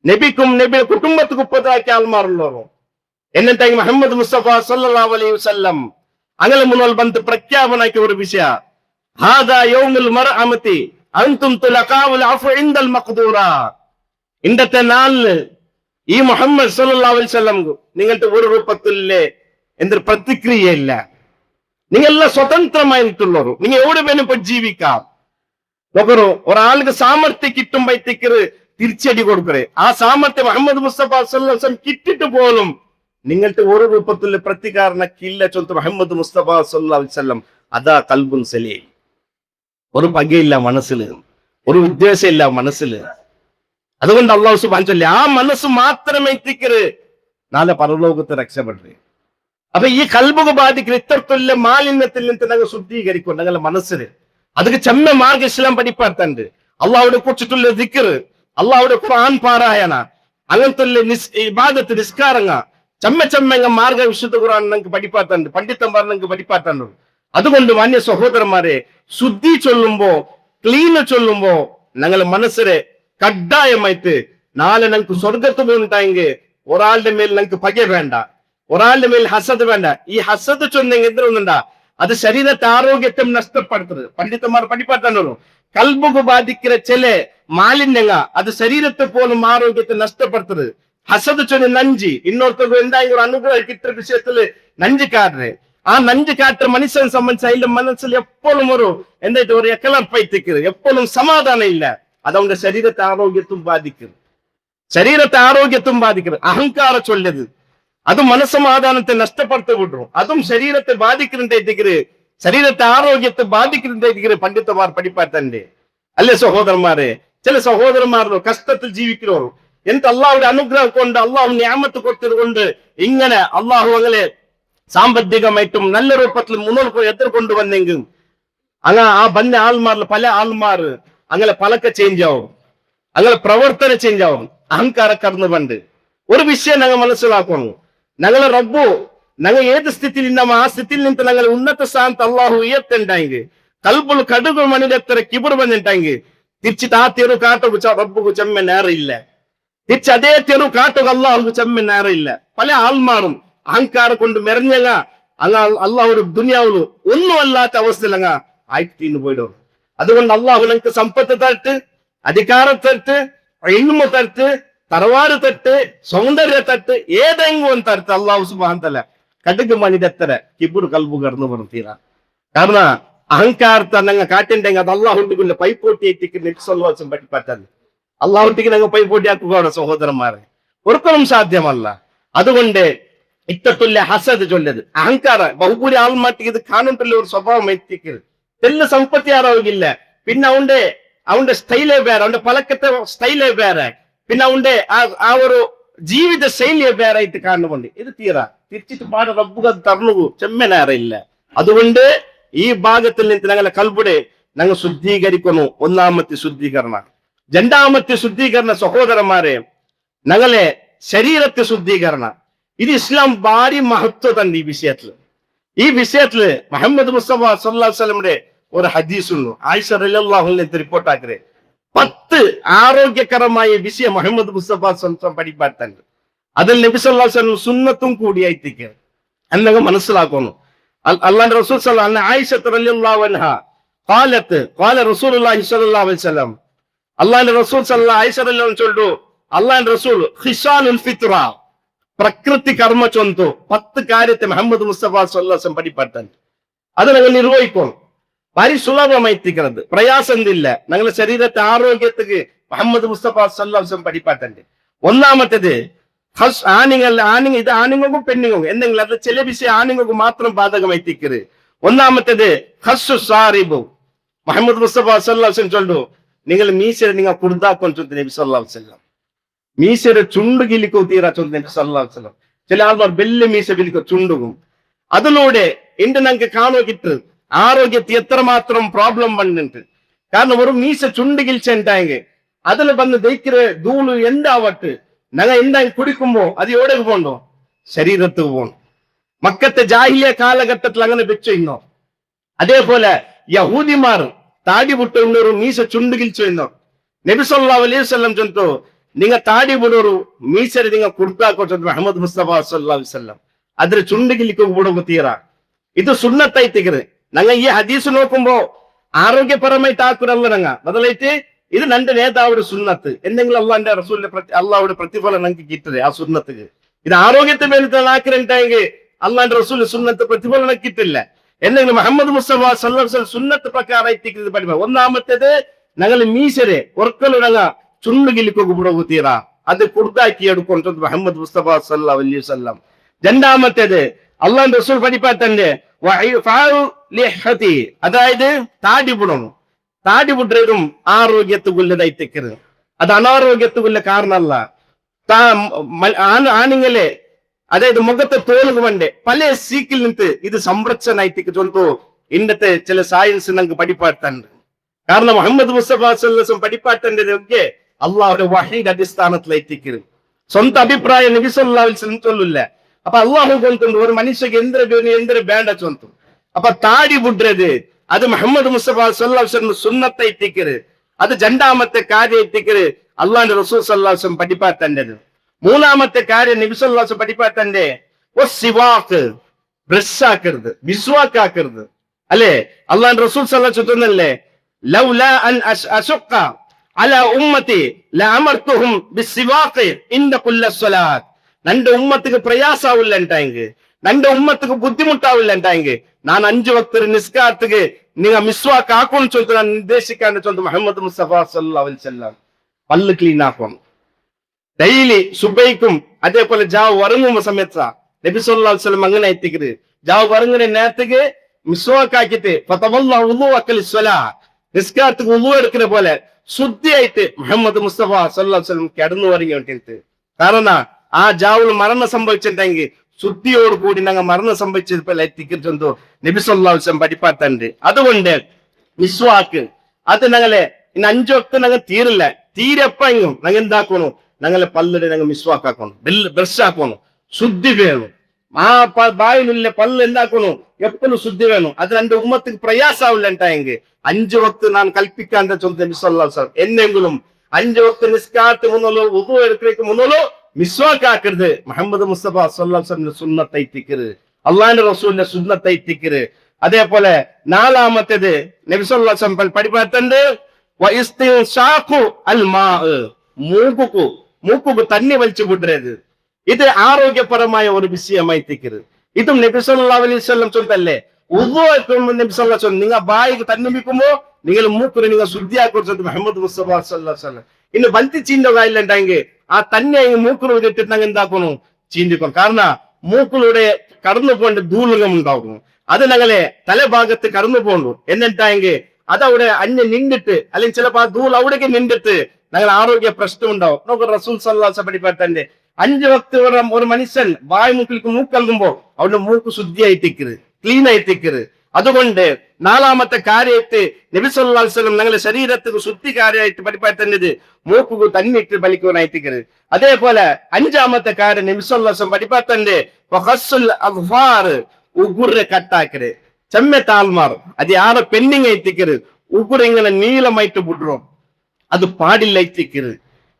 നബിക്കും നബിയുടെ കുടുംബത്തിക്ക് ഉപദ്രവാക്കിയ ആൾമാരുള്ളവർ. എന്നിട്ട് മുഹമ്മദ് മുസ്തഫ സല്ലല്ലാഹു അലൈഹി വസല്ലം അങ്ങനെ മുന്നോൽ ബന്ധ പ്രഖ്യാപനാക്കിയ ഒരു വിഷയ, ഹാദാ യൗമുൽ മർഅമതി അൻതും തുലഖാഉൽ അഫ്വ ഇൻദൽ മഖ്ദൂറ. ഇന്നത്തെ നാളില് ഈ മുഹമ്മദ് സല്ലല്ലാഹു അലൈഹി വസല്ലം നിങ്ങൾക്ക് ഒരു രൂപത്തിലെ എന്തൊരു പ്രതിക്രിയയില്ല. നിങ്ങളെല്ലാം സ്വതന്ത്രമായിട്ടുള്ളവർ. നിങ്ങൾ എവിടെ വേണം ഇപ്പൊ ജീവിക്കാം. നോക്കറോ, ഒരാൾക്ക് സാമർത്ഥ്യം കിട്ടുമ്പോഴത്തേക്ക് തിരിച്ചടി കൊടുക്കറേ. ആ സാമർത്ഥ്യം മുഹമ്മദ് മുസ്തഫ സല്ലല്ലാഹു അലൈഹി വസല്ലം കിട്ടിട്ട് പോലും നിങ്ങൾക്ക് ഒരു രൂപത്തിലെ പ്രതികാരണക്കില്ല ചൊല്ല് മുഹമ്മദ് മുസ്തഫ സല്ലല്ലാഹു അലൈഹി വസല്ലം. അതാ കൽബുൻ സലീം. ഒരു പകയില്ല മനസ്സിൽ, ഒരു ഉദ്ദേശമില്ല മനസ്സിൽ. അതുകൊണ്ട് അള്ളാഹു സുബ്ഹാനഹു വ തആല ആ മനസ്സ് മാത്രമേ എത്തിക്കരുത് നാളെ പരലോകത്ത് രക്ഷപ്പെട്ടേ. അപ്പൊ ഈ കൽബുക ബാധിക്കുന്ന ഇത്തരത്തിലുള്ള മാലിന്യത്തിൽ നിന്ന് ഞങ്ങൾ ശുദ്ധീകരിക്കും ഞങ്ങളുടെ മനസ്സിന്. അതൊക്കെ ചെമ്മ മാർഗ ഇസ്ലാം പഠിപ്പാട്ടുണ്ട്. അള്ളാഹുടെ കുറിച്ചിട്ടുള്ള ദിക്ർ, അള്ളാഹുടെ ഖുർആൻ പാരായണ, അങ്ങനത്തെ ഇബാദത്ത് നിസ്കാരങ്ങ ചെമ്മ മാർഗ വിശുദ്ധ ഖുർആൻ ഞങ്ങൾക്ക് പഠിപ്പാട്ടുണ്ട്, പണ്ഡിതന്മാർ ഞങ്ങൾക്ക് പഠിപ്പാട്ടുണ്ട്. അതുകൊണ്ട് മാന്യ സഹോദരന്മാരെ, ശുദ്ധി ചൊല്ലുമ്പോ, ക്ലീന് ചൊല്ലുമ്പോ ഞങ്ങളെ മനസ്സിനെ കഡ്ഡായമായിട്ട് നാളെ ഞങ്ങൾക്ക് സ്വർഗത്ത് വീണിട്ടായെങ്കിൽ ഒരാളുടെ മേൽ ഞങ്ങൾക്ക് പക വേണ്ട, ഒരാളുടെ മേൽ ഹസദ് വേണ്ട. ഈ ഹസദ് ചൊന്നെങ്കിൽ എന്തൊന്നുണ്ടാ, അത് ശരീരത്തെ ആരോഗ്യത്തെ നഷ്ടപ്പെടുത്തുന്നത്. പണ്ഡിതന്മാർ പഠിപ്പാട്ടുണ്ടല്ലോ, കൽബുക്ക് ബാധിക്കുന്ന ചില മാലിന്യങ്ങ അത് ശരീരത്തെ പോലും ആരോഗ്യത്തെ നഷ്ടപ്പെടുത്തുന്നത്. ഹസദ് ചൊല്ലി നഞ്ചി ഇന്നൊരുത്തർക്ക് എന്തായാലും ഒരു അനുഗ്രഹം കിട്ടിയ വിഷയത്തില് നഞ്ച് കാട്ടുന്നത്. ആ നഞ്ച് കാട്ടുற മനുഷ്യനെ സംബന്ധിച്ച് അതിന്റെ മനസ്സിൽ എപ്പോഴും ഒരു എന്തായിട്ട് ഒരു എക്കലർപ്പയത്തിക്കരുത്, എപ്പോഴും സമാധാനം ഇല്ല. അത് അവന്റെ ശരീരത്തെ ആരോഗ്യത്തും ബാധിക്കും, ശരീരത്തെ ആരോഗ്യത്തും ബാധിക്കുന്നത്. അഹങ്കാര ചൊല്ലത് അത് മനസ്സമാധാനത്തെ നഷ്ടപ്പെടുത്തി വിടും. അതും ശരീരത്തെ ബാധിക്കുന്നുണ്ടെങ്കിൽ, ശരീരത്തെ ആരോഗ്യത്തെ ബാധിക്കുന്നുണ്ടെങ്കിൽ പണ്ഡിതന്മാർ പഠിപ്പാറ്റണ്ടേ അല്ലേ സഹോദരന്മാരെ? ചില സഹോദരന്മാരോ കഷ്ടത്തിൽ ജീവിക്കുന്നോ, എന്നിട്ട് അള്ളാഹുടെ അനുഗ്രഹം കൊണ്ട്, അള്ളാഹു നിഅമത്ത് കൊടുത്തത് കൊണ്ട് ഇങ്ങനെ അള്ളാഹു അങ്ങനെ സാമ്പത്തികമായിട്ടും നല്ല രൂപത്തിൽ മുന്നോട്ട് എതിർക്കൊണ്ടുവന്നെങ്കിൽ അങ്ങനെ ആ ബന്ന ആൾമാരിൽ പല ആൾമാർ അങ്ങനെ പലക്കെ ചേഞ്ച് ആവും, അങ്ങനെ പ്രവർത്തനം ചേഞ്ച് ആവും. അഹങ്കാര കടന്നു പണ്ട് ഒരു വിഷയം ഞങ്ങൾ മനസ്സിലാക്കണം. ഞങ്ങളെ റബ്ബു ഞങ്ങൾ ഏത് സ്ഥിതിയിൽ ഇന്നാമോ ആ സ്ഥിതിയിൽ നിന്ന് ഞങ്ങൾ ഉന്നത സ്ഥാനത്ത് അള്ളാഹു ഉയർത്തുണ്ടായെങ്കിൽ, കൽബുൽ കടുകു മണിലെത്ര കിബർ വന്നിട്ടെങ്കിൽ തിരിച്ചിട്ട് ആ തെരു കാട്ടുക റബ്ബുക്ക് ചെമ്മ നേറില്ല, തിരിച്ച് അതേ തെരു കാട്ടുക അള്ളാഹുക്ക് ചെമ്മ നേറില്ല. പല ആൾമാരും അഹങ്കാരം കൊണ്ട് മെറഞ്ഞങ്ങ അങ്ങ് അള്ളാഹു ദുനിയാവിലും ഒന്നും അല്ലാത്ത അവസ്ഥയിൽ അങ്ങ് ആയിത്തീന്ന് പോയിടും. അതുകൊണ്ട് അള്ളാഹു നിങ്ങൾക്ക് സമ്പത്ത് തരട്ട്, അധികാരം തരട്ട്, ഇൽമു തരട്ട്, തറവാട് തട്ട്, സൗന്ദര്യ തട്ട്, ഏതെങ്കിലും ಒಂದು തരട്ട് അള്ളാഹു സുബ്ഹാനഹു തആല കടുക് മണിതെത്തര കിബുർ കൽബു കടന്നു ಬರ್ತೀರ. കാരണം അഹങ്കാരത്തെ ഞങ്ങൾ കാട്ടിണ്ടെങ്കിൽ അത് അള്ളാഹുണ്ടിക്കുള്ള പൈപ്പോട്ടി എത്തിക്ക് നിസ്സല്ലാസം പഠിപ്പാറ്റത്. അള്ളാഹുട്ടിക്ക് ഞങ്ങൾ പൈപ്പോട്ടി ആക്കുകയാണ് സഹോദരന്മാരെ, ഒരിക്കലും സാധ്യമല്ല. അതുകൊണ്ട് ഇത്തത്തുല്യ ഹസദ് ചൊല്ലത് അഹങ്കാര ബഹുപൂരി ആൾമാട്ടിക്ക് ഇത് കാണുന്നില്ല ഒരു സ്വഭാവം എത്തിക്കരുത്. തെല്ല് സമ്പത്തി ആരോഗ്യമില്ല, പിന്നെ അവന്റെ സ്റ്റൈലേ വേറെ, അവന്റെ പലക്കത്തെ സ്റ്റൈലേ വേറെ, പിന്നെ അവന്റെ ആ ഒരു ജീവിത ശൈലിയെ വേറെ ആയിട്ട് കാണുന്നുണ്ട്. ഇത് തിരിച്ചിട്ട് പാട റബ്ബുക തറന്നു ചെമ്മനാറില്ല. അതുകൊണ്ട് ഈ ഭാഗത്തിൽ നിന്ന് ഞങ്ങളെ കൽബുടെ ഞങ്ങൾ ശുദ്ധീകരിക്കുന്നു. ഒന്നാമത്തെ ശുദ്ധീകരണ. രണ്ടാമത്തെ ശുദ്ധീകരണ സഹോദരന്മാരെ, ഞങ്ങളെ ശരീരത്തെ ശുദ്ധീകരണ. ഇത് ഇസ്ലാം ഭാരി മഹത്വം തന്നെ ഈ വിഷയത്തില് മുഹമ്മദ് മുസ്തഫ സല്ലല്ലാഹു അലൈഹി വസല്ലമയുടെ ഒരു ഹദീസ് ഉണ്ട്. ആയിഷ റളിയല്ലാഹു അൻഹ റിപ്പോർട്ട് ആക്കരെ 10 ആരോഗ്യകരമായ വിഷയം മുഹമ്മദ് മുസ്തഫ സല്ലല്ലാഹു പഠിപ്പാട്ടുണ്ട്. അതിൽ നബി സല്ലല്ലാഹു അലൈഹി വസല്ലം സുന്നത്തും കൂടിയായിത്തേക്ക് എന്നൊക്കെ മനസ്സിലാക്കുന്നു. അല്ലാഹുവിന്റെ റസൂൽ സല്ലല്ലാഹു അലൈഹി ആയിഷ റളിയല്ലാഹു അൻഹ قالت قال رسول الله صلى الله عليه وسلم അല്ലാഹുവിന്റെ റസൂൽ സല്ലല്ലാഹു ആയിഷ റളിയല്ലാഹു അൻഹ ചൊല്ലു, അല്ലാഹുവിന്റെ റസൂൽ ഖിസാലുൽ ഫിത്ര പ്രകൃതി കർമ്മ ചൊന്തു 10 കാര്യത്തെ മുഹമ്മദ് മുസ്തഫ സല്ലല്ലാഹു അലൈഹി വസല്ലം പഠിപ്പാട്ടുണ്ട്. അത് ഞങ്ങൾ നിർവഹിക്കണം. ഭാരി സുലഭമായിത്തിക്കുന്നത്, പ്രയാസം ഇല്ല. ഞങ്ങളുടെ ശരീരത്തെ ആരോഗ്യത്തിക്ക് മുഹമ്മദ് മുസ്തഫ സല്ലല്ലാഹു അലൈഹി വസല്ലം പഠിപ്പാട്ടുണ്ട്. ഒന്നാമത്തേത് ഇത് ആണുങ്ങൾക്കും പെണ്ണുങ്ങൾക്കും എന്തെങ്കിലും അത് ചില വിഷയം ആണുങ്ങൾക്ക് മാത്രം ബാധകമായിത്തിക്കരുത്. ഒന്നാമത്തേത് ഹസ്സു സാരിബു മുഹമ്മദ് മുസ്തഫ സല്ലല്ലാഹു അലൈഹി വസല്ലം ചൊല്ലു, നിങ്ങൾ മീശരെ നിങ്ങൾ കുർദാക്കാൻ ചൊല്ലു നബി സല്ലല്ലാഹു അലൈഹി വസല്ലം. മീശരെ ചുണ്ടു കിലിക്കോ തീരാ ചൊല്ലു നബി സല്ലല്ലാഹു അലൈഹി വസല്ലം. ചില ആൾക്കാർ വെല്ല് മീശ വിളിക്കോ ചുണ്ടുകും. അതിലൂടെ ഇന്ന് ഞങ്ങൾക്ക് കാണുകിട്ട് ആരോഗ്യത്തെ എത്രമാത്രം പ്രോബ്ലം വന്നിട്ട്. കാരണം ഒരു മീശ ചുണ്ട് കിൽച്ചുണ്ടായെങ്കിൽ അതിൽ വന്ന് ദയിക്കിற ധൂള് എന്താവട്ട് ഞങ്ങൾ എന്തായാലും കുടിക്കുമ്പോ അത് എവിടേക്ക് പോകണ്ടോ? ശരീരത്തുക്ക് പോകണം. മക്കത്തെ ജാഹിലിയ കാലഘട്ടത്തിൽ അങ്ങനെ വെച്ചോ. അതേപോലെ യഹൂദിമാർ താടി വിട്ടൊരു മീശ ചുണ്ട് കിൽച്ചോ. നബി സല്ലല്ലാഹു അലൈഹി വസല്ലം ചൊല്ലോ, നിങ്ങൾ താടി വിടൊരു മീശരെ നിങ്ങൾ കുർത്താക്കോ ചൊല്ലു മുഹമ്മദ് മുസ്തഫ സല്ലല്ലാഹു അലൈഹി വസല്ലം. ಅದ್ರ ಚುಂಡಿಗಿಲಿಕ್ಕೆ ಬಿಡೋದು ತೀರಾ ಇದು ಸುನ್ನತ್ತೈತಿಗ್ರಿ. ನಂಗ ಈ ಹದೀಸು ನೋക്കുമ്പോ ആരോഗ്യപരമായിട്ട് ആക്കുരല്ല ഞങ്ങ ബദലൈറ്റ് ഇത് നന്റെ നേതാവുടെ സുന്നത്ത് എന്തെങ്കിലും അള്ളാന്റെ റസൂലിന്റെ അള്ളാഹുടെ പ്രതിഫലം ഞങ്ങൾക്ക് കിട്ടത് ആ സുന്നത്തുക്ക്. ഇത് ആരോഗ്യത്തെ വേണ്ടി ആക്കിരണ്ടായെങ്കിൽ അള്ളാന്റെ റസൂൽ സുന്നത്ത് പ്രതിഫലം കിട്ടില്ല. എന്തെങ്കിലും മുഹമ്മദ് മുസ്തഫ സല്ലല്ലാഹു അലൈഹി വസല്ലം സുന്നത്ത് പ്രകാരം എത്തിക്കുന്നത് പഠിപ്പ. ഒന്നാമത്തേത് ഞങ്ങൾ മീശരെ ഒർക്കಲು ഞങ്ങ ചുണ്ടുകിലിക്ക് ಬಿಡೋದು ತೀರಾ അത് കുർദാക്കി എടുക്കും മുഹമ്മദ് മുസ്തഫ സല്ലല്ലാഹു അലൈഹി വസല്ലം. രണ്ടാമത്തേത് അള്ളാഹു റസൂൽ പഠിപ്പാത്തന്റെ അതായത് താടി വിടണം. താടി വിടുന്നതും ആരോഗ്യത്തുകൊല്ലതായിത്തേക്കരുത്. അത് അനാരോഗ്യത്തുകൊല്ല കാരണമല്ല. ആണുങ്ങളെ അതായത് മുഖത്തെ തോലുക വേണ്ടേ പല സീക്കിൽ നിന്ന് ഇത് സംരക്ഷണായിത്തേക്ക് ചൊല്ലു ഇന്നത്തെ ചില സയൻസ് ഞങ്ങൾക്ക് പഠിപ്പാട്ടുണ്ട്. കാരണം മുഹമ്മദ് മുസ്തഫ സല്ലല്ലാഹു അലൈഹി വസല്ലം പഠിപ്പാട്ടന്റെ അള്ളാഹുടെ വഹീയുടെ അടിസ്ഥാനത്തിലെത്തിക്കരുത്. സ്വന്തം അഭിപ്രായം നബി സല്ലല്ലാഹു അലൈഹി വസല്ലം ചൊല്ലില്ല. അപ്പൊ അള്ളാഹു കൊണ്ടുണ്ട് ഒരു മനുഷ്യക്ക് എന്തൊരു വേണ്ട ചൊന്തു. അപ്പൊ താടി വിടുന്നത് അത് മുഹമ്മദ് മുസ്തഫ സല്ലല്ലാഹു അലൈഹി വസല്ലം സുന്നത്തെ എത്തിക്കരുത്. അത് രണ്ടാമത്തെ കാര്യം എത്തിക്കരുത് അള്ളാഹുന്റെ റസൂൽ സല്ലല്ലാഹു അലൈഹി വസല്ലം പഠിപ്പാട്ടൻ്റെത്. മൂന്നാമത്തെ കാര്യം നബി സല്ലല്ലാഹു അലൈഹി വസല്ലം പഠിപ്പാട്ടന്റെ സിവാക്ക് ബ്രഷ് ആക്കരുത്, മിസ്വാക്ക് ആക്കരുത്. അല്ലെ അള്ളാഹുന്റെ റസൂൽ സല്ലല്ലാഹു അലൈഹി വസല്ലം അല്ലേ ലൗലാ അൻ അശഖ അലാ ഉമ്മതി ലഅമർതുഹും ബിസ്സിവാഖ് ഇൻദ കുല്ലി സ്വലാത്ത്. നന്റെ ഉമ്മത്തുക്ക് പ്രയാസാവില്ല ഉണ്ടായെങ്കിൽ നന്റെ ഉമ്മത്തുക്ക് ബുദ്ധിമുട്ടാവില്ല ഞാൻ 5 വക്ത നിസ്കാരത്തുക്ക് നിങ്ങൾ മിസ്വാക്ക് ആക്കും ചൊല്ല് ഞാൻ നിർദ്ദേശിക്കാണ്ട് ചൊല്ല് മുഹമ്മദ് മുസ്തഫ സല്ലല്ലാഹു അലൈഹി വസല്ലം. പല്ല് ക്ലീൻ ആക്കും ഡെയിലി സുബൈക്കും. അതേപോലെ ജാവ് ഉറങ്ങുമ്പോ സമയത്ത് നബി സല്ലല്ലാഹു അലൈഹി വസല്ലം അങ്ങനെ എത്തിക്കരുത്. ജാവ് ഉറങ്ങുന്ന നേരത്തേക്ക് മിസ്വാക്ക് ആക്കിയിട്ട് നിസ്കാരത്തുക്ക് ഉളു എടുക്കുന്ന പോലെ ശുദ്ധിയായിട്ട് മുഹമ്മദ് മുസ്തഫ സല്ലല്ലാഹു അലൈഹി വസല്ലം കിടന്നു ഉറങ്ങി വേണ്ടിയിട്ട്. കാരണം ആ ജാവുൽ മരണം സംഭവിച്ചിട്ടുണ്ടെങ്കിൽ ശുദ്ധിയോട് കൂടി ഞങ്ങൾ മരണം സംഭവിച്ചപ്പോൾ എത്തിക്കിട്ടുണ്ടോ നബി സല്ലല്ലാഹു അലൈഹി വസല്ലം പഠിപ്പാട്ടുണ്ട്. അതുകൊണ്ട് മിസ്വാക്ക് അത് ഞങ്ങളെ 5 വക്ത ഞങ്ങൾ തീരില്ല. തീരെപ്പയും ഞങ്ങൾ എന്താക്കണു ഞങ്ങളെ പല്ലിടെ ഞങ്ങൾ മിസ്വാക്ക് ആക്കണം, ബ്രഷ് ആക്കണം. ശുദ്ധി വേണം. ആ ബായിലുള്ള പല്ല് എന്താക്കണു എപ്പോഴും ശുദ്ധി വേണം. അത് എന്റെ ഉമ്മത്തിന് പ്രയാസാവില്ല ഉണ്ടായെങ്കിൽ 5 വക്ത ഞാൻ കൽപ്പിക്കാണ്ട് ചൊല്ലുന്ന നബി സല്ലല്ലാഹു അലൈഹി വസല്ലം എന്നെങ്കിലും 5 വക്ത നിസ്കാരത്തിന് മുന്നോലോ വുദു എടുക്കേക്ക് മുന്നോലോ മിസ്വാക്ക് ആക്കരുത്. മുഹമ്മദ് മുസ്തഫ സല്ലല്ലാഹു അലൈഹി വസല്ലം സുന്നത്തൈത്തിക്കരുത്. അള്ളാന്റെ റസൂലിന്റെ സുന്നത്തെ തിക്റ്. അതേപോലെ നാലാമത്തേത് നബി സല്ലല്ലാഹു അലൈഹി വസല്ലം പഠിപ്പാട്ടുണ്ട് മൂക്കുക്ക് തന്നി വലിച്ചു വിടരുത്. ഇത് ആരോഗ്യപരമായ ഒരു വിഷയമായി തിക്റ്. ഇതും നബി സല്ലല്ലാഹു അലൈഹി വസല്ലം ചൊല്ലല്ലേ. നബി സല്ലല്ലാഹു അലൈഹി വസല്ലം നിങ്ങൾ ബായിക്ക് തന്നിപ്പിക്കുമ്പോ നിങ്ങൾ മൂക്കിന് നിങ്ങൾ ശുദ്ധിയാക്കി മുഹമ്മദ് മുസ്തഫ സല്ലല്ലാഹു അലൈഹി വസല്ലം ഇന്ന് ബന്തി ചീന്റെ കായിലുണ്ടെങ്കിൽ ആ തന്നെ മൂക്കിന് ഇട്ടിട്ട് എന്താക്കണം ചീന്തിക്കണം. കാരണം മൂക്കിലൂടെ കടന്നു പോകേണ്ട ധൂളുകം ഉണ്ടാകും. അത് ഞങ്ങളെ തലഭാഗത്ത് കടന്നു പോകണ്ടു എന്നിട്ടായെങ്കിൽ അതവിടെ അന്യ നിന്നിട്ട് അല്ലെങ്കിൽ ചിലപ്പോ ആ ധൂൾ അവിടേക്ക് നിന്നിട്ട് ഞങ്ങൾ ആരോഗ്യ പ്രശ്നം ഉണ്ടാവും. നമുക്ക് റസൂൽ സല്ലല്ലാഹു അലൈഹി വസല്ലം പഠിപ്പാട്ടന്റെ 5 വക്ത് ഒരു മനുഷ്യൻ വായ് മൂക്കിലേക്ക് മൂക്ക് നൽകുമ്പോ അവന്റെ മൂക്ക് ശുദ്ധിയായിട്ടിക്കരുത്, ക്ലീൻ ആയിട്ടിക്കരുത്. അതുകൊണ്ട് നാലാമത്തെ കാര്യത്ത് നബി സല്ലല്ലാഹു അലൈഹി വസല്ലം ഞങ്ങളുടെ ശരീരത്തിന് ശുദ്ധികാര്യമായിട്ട് പഠിപ്പാട്ടേണ്ടത് മൂക്ക് തന്നിട്ട് ബലിക്കുവാനായിട്ടിക്കരുത്. അതേപോലെ 5ാമത്തെ കാര്യം നബി സല്ലല്ലാഹു അലൈഹി വസല്ലം പഠിപ്പാട്ടന്റെ ഉഗുറ് കട്ടാക്കരുത്. ചെമ്മ താൽമാർ അത് യാറെ പെൻഡിങ് ആയിട്ടിക്കരുത്. ഉഗുറ് ഇങ്ങനെ നീളമായിട്ട് വിടുറോം അത് പാടില്ല എത്തിക്കരുത്.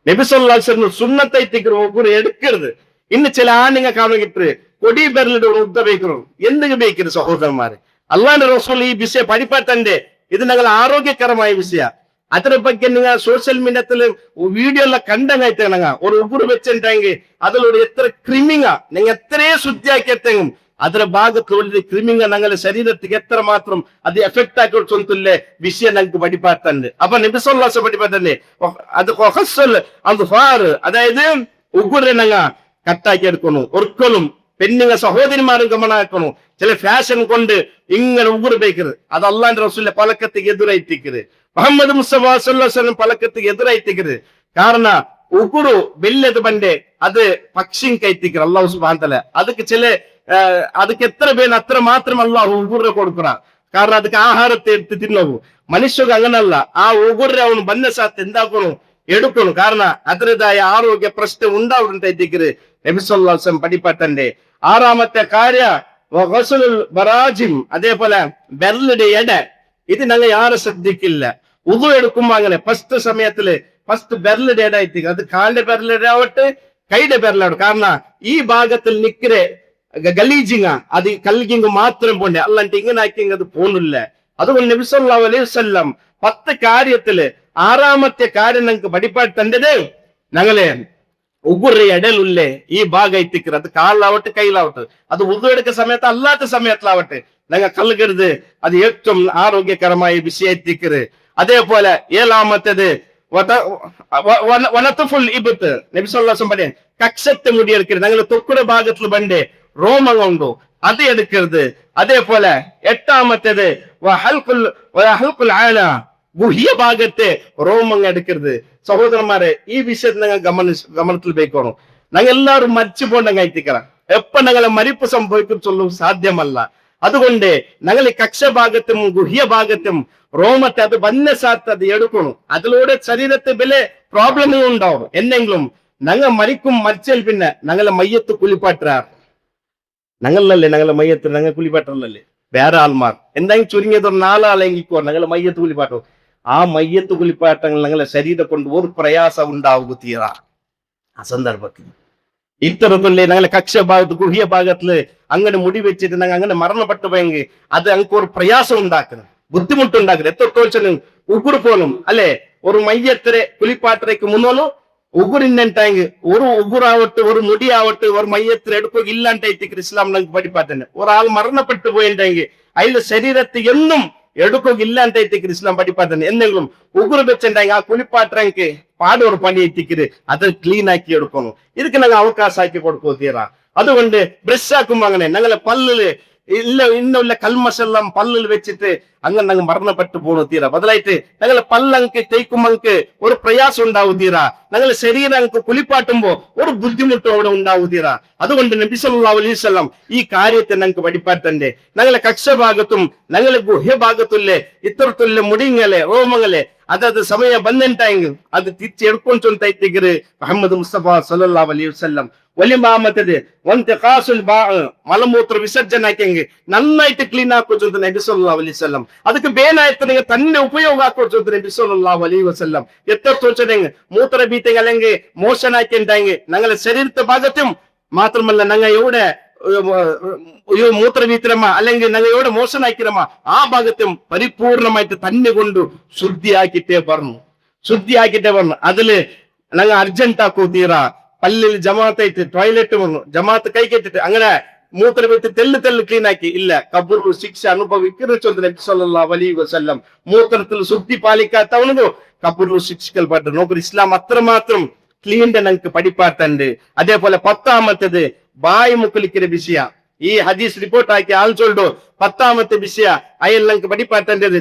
നബി സല്ലല്ലാഹു അലൈഹി വസല്ലം സുന്നത്തെ എത്തിക്കരുത്. ഉഗുറ് എടുക്കരുത്. ഇന്ന് ചില ആണുങ്ങൾ കാണിട്ട് കൊടി ബെരലിന്റെ ഉദ്ദ ബേക്കറും എന്തൊക്കെ ബേക്കരുത്. സഹോദരന്മാരെ, അള്ളാന്റെ റസൂൽ ഈ വിഷയം പഠിപ്പാട്ടന്റെ ഇത് ഞങ്ങൾ ആരോഗ്യകരമായ വിഷയ. അതിനെ ಬಗ್ಗೆ നിങ്ങൾ സോഷ്യൽ മീഡിയത്തില് വീഡിയോ എല്ലാം കണ്ടങ്ങായിട്ടണങ്ങ ഒരു ഉഗുറ് വെച്ചിട്ടുണ്ടെങ്കിൽ അതിലൂടെ എത്ര ക്രിമിങ്ങ നിങ്ങൾ എത്രയേ ശുദ്ധിയാക്കി എത്തെങ്കും ಅದರ ಭಾಗಕ್ಕೆ ಕ್ರಿಮಿಂಗ ನಂಗಲ ಶರೀರಕ್ಕೆ ಎತ್ತರ ಮಾತ್ರ ಅದು ಎಫೆಕ್ಟ್ ಆಗಿ ಸೊಂತುಲ್ಲೆ ವಿಷಯ ನಂಗೆ ಬಡಿಪಾಡ್ತಂದೆ. ಅಪ್ಪ ನಬಿ ಸಲ್ಲಲ್ಲಾಹು ಅಲೈಹಿ പഠിപ്പാട്ടല്ലേ അത് ഹസ്സൽ അത് ഫാർ അതായത് ഉഗുറെ നങ്ങ കട്ടാക്കി എടുക്കണം. ഒരിക്കലും പെണ്ണുങ്ങ സഹോദരിമാരും ഗമനാക്കണം. ചില ഫാഷൻ കൊണ്ട് ഇങ്ങനെ ഉഗുറ് ബേക്കരുത്. അത് അള്ളാന്റെ റസൂലിന്റെ പലക്കത്തിക്ക് എതിരായിട്ടിക്കരുത്. മുഹമ്മദ് മുസ്തഫ സല്ലല്ലാഹു അലൈഹി വസല്ലം പലക്കത്തിക്ക് എതിരായിട്ടിക്കരുത്. കാരണം ഉഗുറു ಬೆಲ್ಲದ ಬಂಡೆ ಅದು ಪಕ್ಷಿಂಗ್ ಕೈತಿಕ್ರ ಅಲ್ಲಾಹು ಸುಬ್ಹಾನಹು ತആല ಅದಕ್ಕೆ ചില ಅದಕ್ಕೆ ಎತ್ತರ ಬೇನ ಅತ್ರ ಮಾತ್ರ ಅಲ್ಲಾಹು ಉಗುರ್ರೆ ಕೊಡ್ಕರ. കാരണം ಅದಕ್ಕೆ ಆಹಾರത്തെ എടുത്ത് ತಿನ್ನವು. ಮನುಷ್ಯಗೆ അങ്ങനല്ല. ಆ ಉಗುರ್ರೆ ಅವನು ಬನ್ನ ಸಾತ್ ಎಂದಾಕನು എടുക്കണം. കാരണം ಅದರದಾಯ ಆರೋಗ್ಯ ಪ್ರಶ್ನೆ ഉണ്ടാവുന്നുണ്ട് എത്തിക്കര് നബി സല്ലല്ലാഹു അലൈഹി വസല്ലം പഠിപ്പാട്ടന്റെ. 6ാമത്തെ കാര്യ വഗസ്ലുൽ ബറാജിം അതേപോലെ ബെർലിടെ എട. ഇത് ഞങ്ങൾ യാരെ ശ്രദ്ധിക്കില്ല. ഉദു എടുക്കുമ്പോ അങ്ങനെ ഫസ്റ്റ് സമയത്തില് ഫസ്റ്റ് ബെർലിടെ എട എത്തിക്ക. അത് കാലിന്റെ ബെർലിടെ ആവട്ടെ കൈയുടെ ബെർലാവട്ടെ. കാരണം ഈ ഭാഗത്തിൽ നിക്കരെ ഗലീജിങ്ങ അത് കൽകിങ് മാത്രം പോണ്ടേ അല്ലാണ്ട് ഇങ്ങനെ ആക്കിയെങ്കിൽ അത് പോണില്ല. അതുകൊണ്ട് നബി സല്ലല്ലാഹു അലൈഹി വസല്ലം 10 കാര്യത്തില് 6ാമത്തെ കാര്യം ഞങ്ങൾക്ക് പഠിപ്പാട്ടേണ്ടത് ഞങ്ങളെ ഉഗുറെ ഇടലുല്ലേ ഈ ഭാഗം എത്തിക്കരുത്. അത് കാലിലാവട്ടെ കയ്യിലാവട്ടെ. അത് ഉദു എടുക്കുന്ന സമയത്ത് അല്ലാത്ത സമയത്തിലാവട്ടെ ഞങ്ങൾ കൽകരുത്. അത് ഏറ്റവും ആരോഗ്യകരമായ വിഷയം എത്തിക്കരുത്. അതേപോലെ 7ാമത്തേത് വനത്തുഫുൽ ഇബ്ത് നബി സല്ലല്ലാഹു അലൈഹി വസല്ലം പറയാൻ കക്ഷത്തെ മുടി എടുക്കരുത്. ഞങ്ങൾ തൊക്കുടെ ഭാഗത്തിൽ ബണ്ടേ രോമങ്ങൾ ഉണ്ടോ അത് എടുക്കരുത്. അതേപോലെ 8ാമത്തേത് ഗുഹ്യ ഭാഗത്തെ രോമങ്ങൾ എടുക്കരുത്. സഹോദരന്മാരെ, ഈ വിഷയത്തിൽ ഞങ്ങൾ ഗമനത്തിൽ വെക്കണം. ഞങ്ങൾ എല്ലാവരും മരിച്ചു പോണ്ടെങ്കിൽ എത്തിക്കണം. എപ്പ ഞങ്ങളെ മരിപ്പ് സംഭവിക്കും ചൊല്ലും സാധ്യമല്ല. അതുകൊണ്ട് ഞങ്ങൾ ഈ കക്ഷ ഭാഗത്തും ഗുഹ്യ ഭാഗത്തും രോമത്തെ അത് വന്ന സാത്ത് അത് എടുക്കണം. അതിലൂടെ ശരീരത്തെ വില പ്രോബ്ലമും ഉണ്ടാവും. എന്നെങ്കിലും ഞങ്ങൾ മരിച്ചാൽ പിന്നെ ഞങ്ങളെ മയ്യത്ത് കുളിപ്പാട്ടാർ ഞങ്ങളല്ലേ. ഞങ്ങളെ മയ്യത്ത് ഞങ്ങൾ കുളിപ്പാട്ടല്ലേ വേറെ ആൾമാർ എന്തെങ്കിലും ചുരുങ്ങിയത് 4 ആളെങ്കിക്കോ ഞങ്ങളെ മയ്യത്ത് കുളിപ്പാട്ടോ. ആ മയ്യത്ത് കുളിപ്പാട്ടങ്ങൾ ഞങ്ങളെ ശരീരം കൊണ്ട് ഒരു പ്രയാസം ഉണ്ടാവുക തീരാ. ആ സന്ദർഭത്തിൽ ഇത്തരത്തിലെ ഞങ്ങളെ കക്ഷ ഭാഗത്ത് ഗുഹ്യ ഭാഗത്തില് അങ്ങനെ മുടി വെച്ചിട്ട് ഞങ്ങൾ അങ്ങനെ മരണപ്പെട്ടു പോയെങ്കിൽ അത് ഞങ്ങൾക്ക് ഒരു പ്രയാസം ഉണ്ടാക്കണം, ബുദ്ധിമുട്ടുണ്ടാക്കണം. എത്രത്തോളം ഉഗുർ പോലും അല്ലെ ഒരു മയ്യത്തിരെ കുളിപ്പാട്ടരയ്ക്ക് മുന്നോലും ഉഗുറിന്നുണ്ടെങ്കിൽ ഒരു ഉഗുറാവട്ടെ ഒരു മുടിയാവട്ടെ ഒരു മയ്യത്തിൽ എടുക്കുക ഇല്ലാണ്ടായിട്ട് ഇസ്ലാം ഞങ്ങൾക്ക് പഠിപ്പാറ്റന്നെ. ഒരാൾ മരണപ്പെട്ടു പോയിട്ടുണ്ടെങ്കിൽ അതിന്റെ ശരീരത്തിൽ എന്നും എടുക്കുക ഇല്ലാണ്ടായിട്ട് ഇസ്ലാം പഠിപ്പാറ്റന്നെ. എന്തെങ്കിലും ഉഗുറ് വെച്ചിട്ടുണ്ടെങ്കിൽ ആ കുളിപ്പാട്ടരയ്ക്ക് പാട് ഒരു പണി എത്തിക്കരുത്. അത് ക്ലീൻ ആക്കി എടുക്കണം. ഇതൊക്കെ ഞങ്ങൾ അവകാശമാക്കി കൊടുക്കുക തീരാ. അതുകൊണ്ട് ബ്രഷ് ആക്കുമ്പോ അങ്ങനെ ഞങ്ങളെ പല്ലില് ഇന്നുള്ള കൽമശെല്ലാം പല്ലിൽ വെച്ചിട്ട് അങ്ങനെ ഞങ്ങൾ മരണപ്പെട്ടു പോണു തീരാ. ബദലായിട്ട് ഞങ്ങളെ പല്ലങ്ങക്ക് തേക്കുമ്പോ ഒരു പ്രയാസം ഉണ്ടാവും തീരാ. ഞങ്ങളെ ശരീരം ഞങ്ങൾക്ക് കുളിപ്പാട്ടുമ്പോ ഒരു ബുദ്ധിമുട്ടും അവിടെ ഉണ്ടാവും തീരാ. അതുകൊണ്ട് നബി സല്ലല്ലാഹു അലൈഹി വസല്ലം ഈ കാര്യത്തെ ഞങ്ങൾക്ക് പഠിപ്പാട്ടണ്ടേ. ഞങ്ങളെ കക്ഷഭാഗത്തും ഞങ്ങളെ ഗുഹ്യഭാഗത്തുല്ലേ ഇത്തരത്തിലുള്ള മുടിങ്ങളെ രോമങ്ങളെ അതത് സമയം ಬಂದಂಟಾയെങ്കിൽ അത് തിരിച്ചെടുಕೊಂಡು ചൊന്തೈತಿಗರು മുഹമ്മദ് മുസ്തഫ സല്ലല്ലാഹു അലൈഹി വസല്ലം. വലിമാമത്തത് വന്തിഖാസുൽ ബാ മലമൂത്ര വിസർജന ആക്കിയെങ്കിൽ നന്നായിട്ട് ക്ലീൻ ആക്കോച്ചത് നബി സല്ലല്ലാഹു അലൈഹി വസല്ലം. ಅದಕ್ಕೆ ಬೇನಾಯ್ತು ನೀವು തന്നെ ಉಪಯೋಗ ಹಾಕೋಚೋದ್ರೆ ನಬಿ ಸಲ್ಲಲ್ಲಾಹು ಅಲೈಹಿ ವಸಲ್ಲം. എത്ര തോച്ചതെങ്കിൽ മൂത്ര ബീത്തെങ്കിൽ അല്ലെങ്കിൽ മോശൻ ആക്കിണ്ടായെങ്കിൽ ഞങ്ങളെ ശരീരത്തെ ഭാഗത്തും മാത്രമല്ല ഞങ്ങൾ എവിടെ മൂത്രവീത്തിരമ്മ അല്ലെങ്കിൽ ഞങ്ങൾ എവിടെ മോശനാക്കിരമ്മ ആ ഭാഗത്തും പരിപൂർണമായിട്ട് തന്നെ കൊണ്ട് ശുദ്ധിയാക്കിട്ടേ പറഞ്ഞു അതില് ഞങ്ങൾ അർജന്റ് ആക്കൂ തീറ പല്ലിൽ ജമാഅത്തായിട്ട് ടോയ്ലറ്റ് വന്നു ജമാഅത്ത് കൈ കെട്ടിട്ട് അങ്ങനെ മൂത്രവിത്ത് തെല്ല് ക്ലീൻ ആക്കി ഇല്ല കബൂർ ശിക്ഷ അനുഭവിക്കുന്ന മൂത്രത്തിൽ ശുദ്ധി പാലിക്കാത്തവനു കബൂർ ശിക്ഷിക്കൽപ്പെട്ടു നോക്കൂ ഇസ്ലാം അത്രമാത്രം ക്ലീൻ്റെ ഞങ്ങൾക്ക് പഠിപ്പാട്ടുണ്ട് അതേപോലെ 10ാമത്തേത് ബായ് മുക്കുലിക്കുന്ന വിഷയ ഈ ഹദീസ് റിപ്പോർട്ട് ആക്കി ആൾ ചൊല്ലു 10ാമത്തെ വിഷയ അയൽ ഞങ്ങൾക്ക് പഠിപ്പാട്ടേണ്ടത്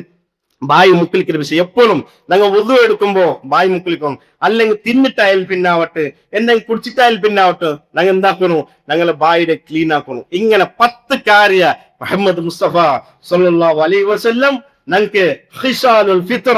ബായ് മുക്കുലിക്കുന്ന വിഷയം എപ്പോഴും ഞങ്ങൾ ഉദു എടുക്കുമ്പോ ബായ് മുക്കുലിക്കും അല്ലെങ്കിൽ തിന്നിട്ടായാൽ പിന്നാവട്ടെ എന്തെങ്കിലും കുടിച്ചിട്ടായാൽ പിന്നാവട്ടെ ഞങ്ങൾ എന്താക്കണു ഞങ്ങളെ ബായുടെ ക്ലീൻ ആക്കണു ഇങ്ങനെ 10 കാര്യ മുഹമ്മദ് മുസ്തഫ സല്ലല്ലാഹു അലൈഹി വസല്ലം ഞങ്ങൾക്ക് ഖിസാലുൽ ഫിത്ര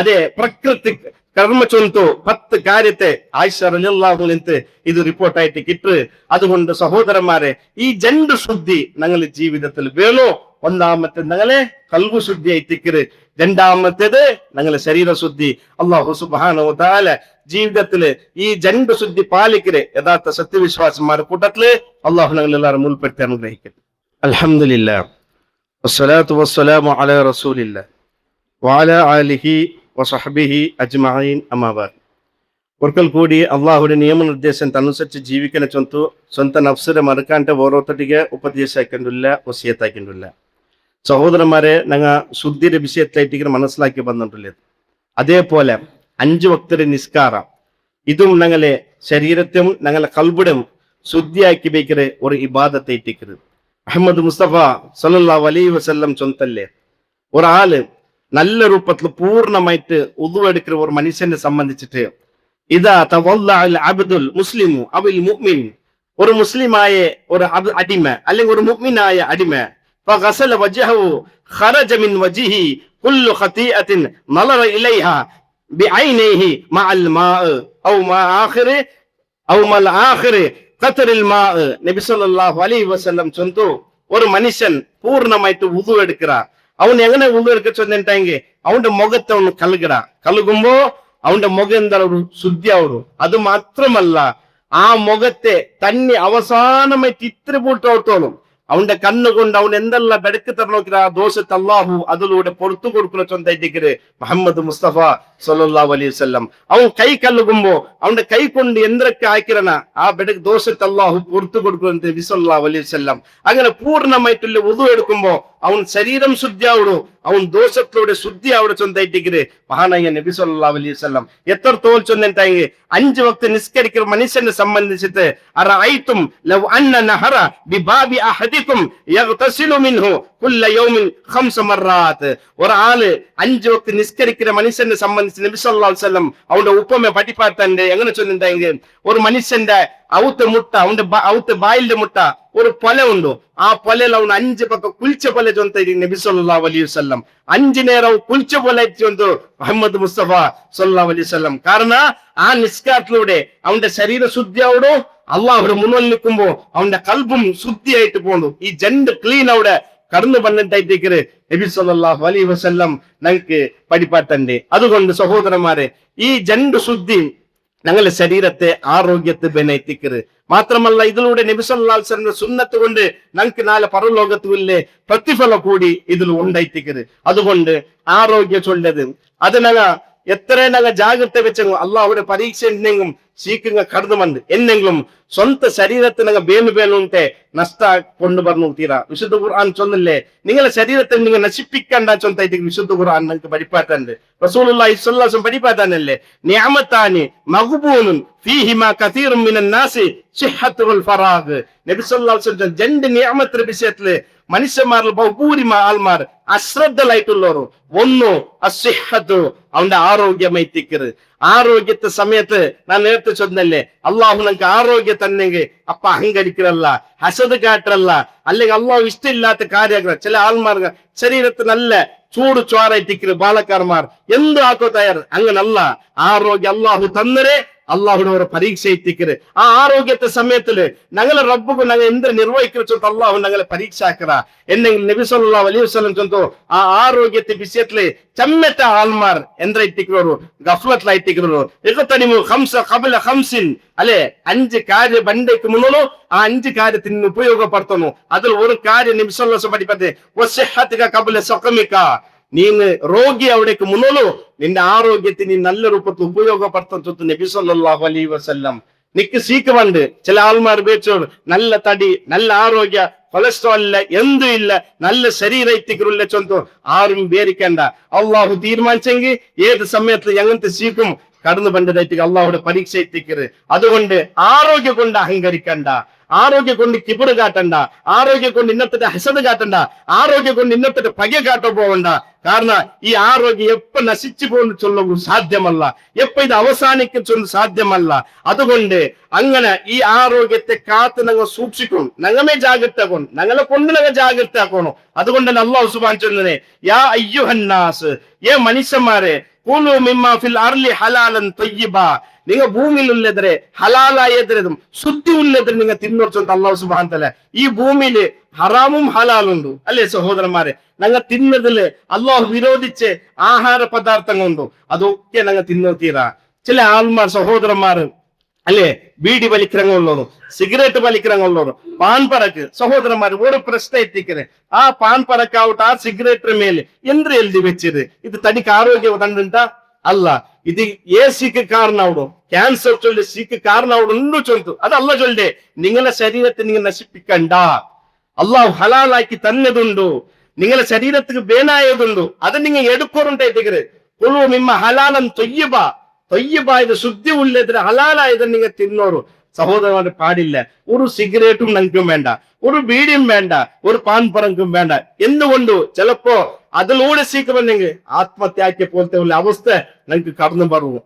അതെ പ്രകൃതി കർമ്മ ചൊന്തു 10 കാര്യത്തെ ആയിഷ റളിയല്ലാഹു അൻഹ ഇത് റിപ്പോർട്ടായിട്ട് കിട്ടു അതുകൊണ്ട് സഹോദരന്മാരെ ഈ ജൻഡു ശുദ്ധി ഞങ്ങളുടെ ജീവിതത്തിൽ വേണോ ഒന്നാമത്തെ ഞങ്ങളെ കൽബു ശുദ്ധി ആയിത്തിക്കര് രണ്ടാമത്തേത് ഞങ്ങളെ ശരീര ശുദ്ധി അല്ലാഹു സുബ്ഹാനഹു വ തആല ജീവിതത്തില് ഈ ജൻഡു ശുദ്ധി പാലിക്കര് യഥാർത്ഥ സത്യവിശ്വാസന്മാരുടെ കൂട്ടത്തില് അല്ലാഹു ഞങ്ങളെല്ലാവരും ഉൾപ്പെടുത്തി അനുഗ്രഹിക്കട്ടെ അൽഹംദുലില്ലാഹ് വസ്സലാത്തു വസ്സലാമു അലാ റസൂലില്ലാഹ് വഅലാ ആലിഹി വസഹ്ബിഹി അജ്മഈൻ അമ്മാ ബഅദ് ഒരിക്കൽ കൂടി ಅಲ್ಲಾಹುವಿನ ನಿಯಮನಿರ್ದೇಶನ ಅನುಸರಿಸಿ ಜೀವಿಕನ ಸ್ವಂತ ನಫ್ಸರ ಮರಕಾಂಟ ಓರೋತಟಿಗೆ ಉಪದೇಶ ಹಾಕೊಂಡಿಲ್ಲ ವಸಿಯತ್ ಹಾಕೊಂಡಿಲ್ಲ സഹോദരന്മാരെ ഞങ്ങൾ ശുദ്ധിയുടെ വിഷയത്തിലായിട്ട് മനസ്സിലാക്കി വന്നിട്ടുള്ളത് അതേപോലെ 5 വക്തരെ നിസ്കാരം ഇതും ഞങ്ങളെ ശരീരത്തും ഞങ്ങളെ കൽബിടും ശുദ്ധിയാക്കി വയ്ക്കുന്ന ഒരു ഇബാദത്തായിട്ടിരിക്കുന്നത് മുഹമ്മദ് മുസ്തഫ സല്ലല്ലാഹു അലൈഹി വസല്ലം ചൊന്തല്ലേ ഒരാള് നല്ല രൂപത്തിൽ പൂർണ്ണമായിട്ട് ഉദു എടുക്കുന്ന ഒരു മനുഷ്യനെ സംബന്ധിച്ചിട്ട് ഇതാ തവല്ലഅൽ അബ്ദുൽ മുസ്ലിമു അവൽ മുഅ്മിൻ ഒരു മുസ്ലിമായ ഒരു അടിമ അല്ലെങ്കിൽ ഒരു മുഅ്മിനായ അടിമ فغسل وجهه خرج من وجهه كل خطيئة نظر إليها بعينيه مع الماء أو مع آخر قطر الماء നബി സല്ലല്ലാഹു അലൈഹി വസല്ലം ചൊന്നു ഒരു മനുഷ്യൻ പൂർണ്ണമായിട്ട് വുദു എടുക്കറാ അവൻ എങ്ങനെ വുദു എടുക്ക ചൊന്നിട്ടെങ്കിൽ അവന്റെ മുഖത്തെ അവന് കലുകുമ്പോ അവന്റെ മുഖം എന്താ ഒരു ശുദ്ധിയാവുള്ളൂ അത് മാത്രമല്ല ആ മുഖത്തെ തന്നെ അവസാനമായിട്ട് ഇത്ര പൂട്ടോത്തോളും അവന്റെ കണ്ണുകൊണ്ട് അവൻ എന്തെല്ലാം ബെടുക്ക് തരണോക്കിற ആ ദോഷത്തെ അല്ലാഹു അതിലൂടെ പുറത്തു കൊടുക്കുന്ന ചൊന്തായിട്ടിക്കര് മുഹമ്മദ് മുസ്തഫ സല്ലല്ലാഹു അലൈഹി വസല്ലം അവൻ കൈ കല്ലുകുമ്പോ അവന്റെ കൈ കൊണ്ട് എന്തൊക്കെ ആക്കിരണ ആ ബെടുക്ക് ദോഷത്തെ അല്ലാഹു പുറത്തു കൊടുക്കുന്നത് നബി സല്ലല്ലാഹു അലൈഹി വസല്ലം അങ്ങനെ പൂർണ്ണമായിട്ടുള്ള വുദു എടുക്കുമ്പോ അവൻ ശരീരം ശുദ്ധിയാവുള്ളൂ അവൻ ദോഷത്തിലൂടെ ശുദ്ധിയാവുടെ ചൊന്തായിട്ടിക്കര് മഹാനായ നബി സല്ലല്ലാഹു അലൈഹി വസല്ലം എത്രത്തോൾ ചൊന്നിട്ടായി 5 വക്ത് നിസ്കരിക്കുന്ന മനുഷ്യനെ സംബന്ധിച്ചിട്ട് അറഅയ്തും ലൗ അന്ന നഹറ ബിബാബി അഹദികും യഗ്തസിലു മിൻഹു കുല്ല യൗമിൻ 5 മർറാത്ത് ഒരാള് 5 വക്ത് നിസ്കരിക്കുന്ന മനുഷ്യനെ സംബന്ധിച്ച് നബി സല്ലല്ലാഹു അലൈഹി വസല്ലം അവന്റെ ഉപമ പഠിപ്പാത്തന്റെ എങ്ങനെ ചൊന്നിട്ടായെങ്കിൽ ഒരു മനുഷ്യന്റെ ഔത്ത് മുട്ട അവന്റെ ഔത്ത് ബായിന്റെ മുട്ട ഒരു പൊല ഉണ്ടോ ആ പൊലയിൽ അവൻ 5 പക്ക കുളിച്ച പൊല ചൊന്ത നബി സല്ലല്ലാഹു അലൈഹി വസല്ലം 5 നേരം കുളിച്ച പൊല ചൊന്തു മുഹമ്മദ് മുസ്തഫ സല്ലല്ലാഹു അലൈഹി വസല്ലം കാരണം ആ നിസ്കാരത്തിലൂടെ അവന്റെ ശരീര ശുദ്ധിയാവടോ അള്ളാഹുടെ മുന്നിൽ നിൽക്കുമ്പോ അവന്റെ കൽബും ശുദ്ധിയായിട്ട് പോകുന്നു ഈ ജൻഡ് ക്ലീൻ അവിടെ കടന്നു വന്നിട്ടായിട്ടേക്കര് നബി സല്ലല്ലാഹു അലൈഹി വസല്ലം ഞങ്ങൾക്ക് പഠിപ്പാത്തണ്ട് അതുകൊണ്ട് സഹോദരന്മാരെ ഈ ജൻഡ് ശുദ്ധി ഞങ്ങളുടെ ശരീരത്തെ ആരോഗ്യത്തെ ബെനെത്തിക്കര് മാത്രമല്ല ഇതിലൂടെ നബി സല്ലല്ലാഹു അലൈഹി വസല്ലം സുന്നത്ത് കൊണ്ട് ഞങ്ങൾക്ക് നാളെ പരലോകത്തുവില്ലേ പ്രതിഫലം കൂടി ഇതിൽ ഉണ്ടായിത്തിക്കര് അതുകൊണ്ട് ആരോഗ്യ ചൊല്ലത് അത് ഞങ്ങൾ എത്ര ഞങ്ങൾ ജാഗ്രത വെച്ചെങ്കും അള്ളാഹുടെ പരീക്ഷ എന്തെങ്കിലും സീക്കുങ്ങ കടന്നു വന്ന് എന്നെങ്കിലും സ്വന്തം ശരീരത്തെ ഞങ്ങൾ ബേലുബേലുണ്ടെ നഷ്ട കൊണ്ടുവന്നു തീരാ വിശുദ്ധ ഖുർആൻ ചൊന്നില്ലേ നിങ്ങളെ ശരീരത്തെ നിങ്ങൾ നശിപ്പിക്കണ്ട ചൊന്തായിട്ട് വിശുദ്ധ ഖുർആൻ ഞങ്ങൾക്ക് പഠിപ്പാട്ടുണ്ട് റസൂലുള്ളാഹി സ്വല്ലല്ലാഹു അലൈഹി വസല്ലം പഠിപ്പാത്തന്നല്ലേ നിഅമതാനി മഗ്ബൂനുൻ ഫീഹിമാ കസീറുൻ മിനൻ നാസി സിഹ്ഹത്തുൽ ഫറാഗ് നബി സല്ലല്ലാഹു അലൈഹി വസല്ലം 2 നിഅമത്തിന്റെ വിഷയത്തില് മനുഷ്യന്മാരിൽ ബഹുഭൂരിമാ ആൾമാർ അശ്രദ്ധലായിട്ടുള്ളവർ ഒന്ന് അസിഹത്ത് അവന്റെ ആരോഗ്യമായിത്തിക്കര് ആരോഗ്യത്തെ സമയത്ത് ഞാൻ നേരത്തെ ചൊന്നല്ലേ അള്ളാഹു നമുക്ക് ആരോഗ്യം തന്നെങ്കിൽ അപ്പ അഹങ്കരിക്കലല്ല ഹസദ് കാട്ടല്ല അല്ലെങ്കിൽ അള്ളാഹു ഇഷ്ടമില്ലാത്ത കാര്യങ്ങൾ ചില ആൾമാർക്ക് ശരീരത്തിൽ നല്ല ചൂട് ചോറായിട്ടിക്കര് ബാലക്കാർമാർ എന്ത് ആക്കോ തയ്യാർ അങ്ങനല്ല ആരോഗ്യം അള്ളാഹു തന്നരെ അള്ളാഹുടെ ഒരു പരീക്ഷ എത്തിക്കര് ആ ആരോഗ്യത്തെ സമയത്തില് ഞങ്ങളെ റബ്ബുക്ക് ഞങ്ങൾ എന്ത് നിർവഹിക്കു അള്ളാഹു ഞങ്ങളെ പരീക്ഷ ആക്കറ എന്നെങ്കിൽ നബി സല്ലല്ലാഹു അലൈഹി വസല്ലം ചൊന്തോ ആ ആരോഗ്യത്തെ വിഷയത്തില് ചമ്മെറ്റ ആൾമാർ എന്തായിട്ടിക്കറോರು ഗഫ്ലത്തിലായിട്ടിക്കറോರು ഇഖ്തനിമു ഖംസ ഖബ്ല ഖംസിൻ അല്ലെ 5 കാര്യ ബണ്ടയ്ക്ക് മുന്നോളൂ ആ 5 കാര്യത്തിന് ഉപയോഗപ്പെടുത്തുന്നു അതിൽ ഒരു കാര്യം നബി സല്ലല്ലാഹു അലൈഹി വസല്ലം പഠിപ്പത്തെ വസ്ഹത്തിക ഖബ്ല സഖമിക നീന് രോഗി അവിടേക്ക് മുന്നോളൂ നിന്റെ ആരോഗ്യത്തിന് നീ നല്ല രൂപത്തിൽ ഉപയോഗപ്പെടുത്തുന്നു നബി സല്ലല്ലാഹു അലൈഹി വസല്ലം നിക്ക് സീക്കുണ്ട് ചില ആൾമാർ ഉപയോഗിച്ചോളൂ നല്ല തടി നല്ല ആരോഗ്യ കൊളസ്ട്രോൾ ഇല്ല എന്തും ഇല്ല നല്ല ശരീരത്തിക്കുള്ള ചൊന്തു ആരും വേരിക്കണ്ട അള്ളാഹു തീരുമാനിച്ചെങ്കിൽ ഏത് സമയത്ത് എങ്ങനത്തെ സീക്കും കടന്നു പണ്ടതായിട്ട് അള്ളാഹുടെ പരീക്ഷ എത്തിക്കരുത് അതുകൊണ്ട് ആരോഗ്യം കൊണ്ട് അഹങ്കരിക്കണ്ട ആരോഗ്യം കൊണ്ട് കിബറ് കാട്ടണ്ട ആരോഗ്യം കൊണ്ട് ഇന്നത്തെ ഹസദ് കാട്ടണ്ട ആരോഗ്യം കൊണ്ട് ഇന്നത്തെ പക കാട്ടോ പോവണ്ട കാരണം ഈ ആരോഗ്യം എപ്പ നശിച്ചു പോകുന്ന ചൊല്ലും സാധ്യമല്ല എപ്പ ഇത് അവസാനിക്കും ചൊല്ലും സാധ്യമല്ല അതുകൊണ്ട് അങ്ങനെ ഈ ആരോഗ്യത്തെ കാത്ത് ഞങ്ങൾ സൂക്ഷിക്കും ഞങ്ങളെ ജാഗ്രതാക്കണം ഞങ്ങളെ കൊണ്ട് ഞങ്ങൾ ജാഗ്രതാക്കണം അതുകൊണ്ട് തന്നെ അള്ളാഹു സുബ്ഹാനഹു ചൊല്ലുന്നേ യാ അയ്യുഹന്നാസ് ഏ മനുഷ്യന്മാരെ ഖുലു മിമ്മാ ഫിൽ അർളി ഹലാലൻ തയ്യിബാ നിങ്ങൾ ഭൂമിയിലുള്ളതിരെ ഹലാലായതിരതും ശുദ്ധി ഉള്ളതിരെ നിങ്ങൾ തിന്നോർച്ചോണ്ട് അള്ളാഹു സുബ്ഹാനഹു തആല ഈ ഭൂമിയില് ഹറാമും ഹലാലുണ്ട് അല്ലെ സഹോദരന്മാരെ ഞങ്ങൾ തിന്നതില് അള്ളാഹു വിരോധിച്ച് ആഹാര പദാർത്ഥങ്ങളുണ്ടോ അതൊക്കെ ഞങ്ങൾ തിന്നോത്തീരാ ചില ആൾമാർ സഹോദരന്മാർ അല്ലെ ബീഡി വലിக்கிறവങ്ങളുള്ളൂ സിഗരറ്റ് വലിக்கிறവങ്ങളുള്ളൂ പാൻപറക്ക് സഹോദരന്മാർ ഒരു പ്രശ്നം എത്തിക്കുന്നത് ആ പാൻപറക്കാവട്ടെ ആ സിഗരറ്റ് മേലെ എന്ത് എഴുതി വെച്ചത് ഇത് തനിക്ക് ആരോഗ്യം തന്നിട്ടാ അല്ല ഇത് സിക്ക് കാരണമാവടോ ക്യാൻസർ ചൊല്ലി സിക്ക് കാരണമാവടോ എന്നു ചൊല്ലുന്നു അത് അല്ല ചൊല്ലേ നിങ്ങളെ ശരീരത്തെ നിങ്ങൾ നശിപ്പിക്കണ്ട അള്ളാഹു ഹലാലാക്കി തന്നതുണ്ടോ നിങ്ങളെ ശരീരത്തിന് വേനായതുണ്ടോ അത് നിങ്ങൾ എടുക്കറുണ്ടായിട്ടിക്കരുത് കൊള്ളു മിമ്മ ഹലാലൻ തൊയ്യബായത് ശുദ്ധി ഉള്ളതിന് ഹലാലായത് നിങ്ങൾ തിന്നോറു സഹോദരന്മാരെ പാടില്ല ഒരു സിഗരറ്റും ഞങ്ങൾക്കും വേണ്ട ഒരു ബീഡിയും വേണ്ട ഒരു പാൻപറങ്കും വേണ്ട എന്തുകൊണ്ടു ചിലപ്പോ അതിലൂടെ സീക്കുമെന്നെങ്കിൽ ആത്മഹത്യാക്കിയ പോലത്തെ ഉള്ള അവസ്ഥ ഞങ്ങൾക്ക് കടന്നു പറഞ്ഞു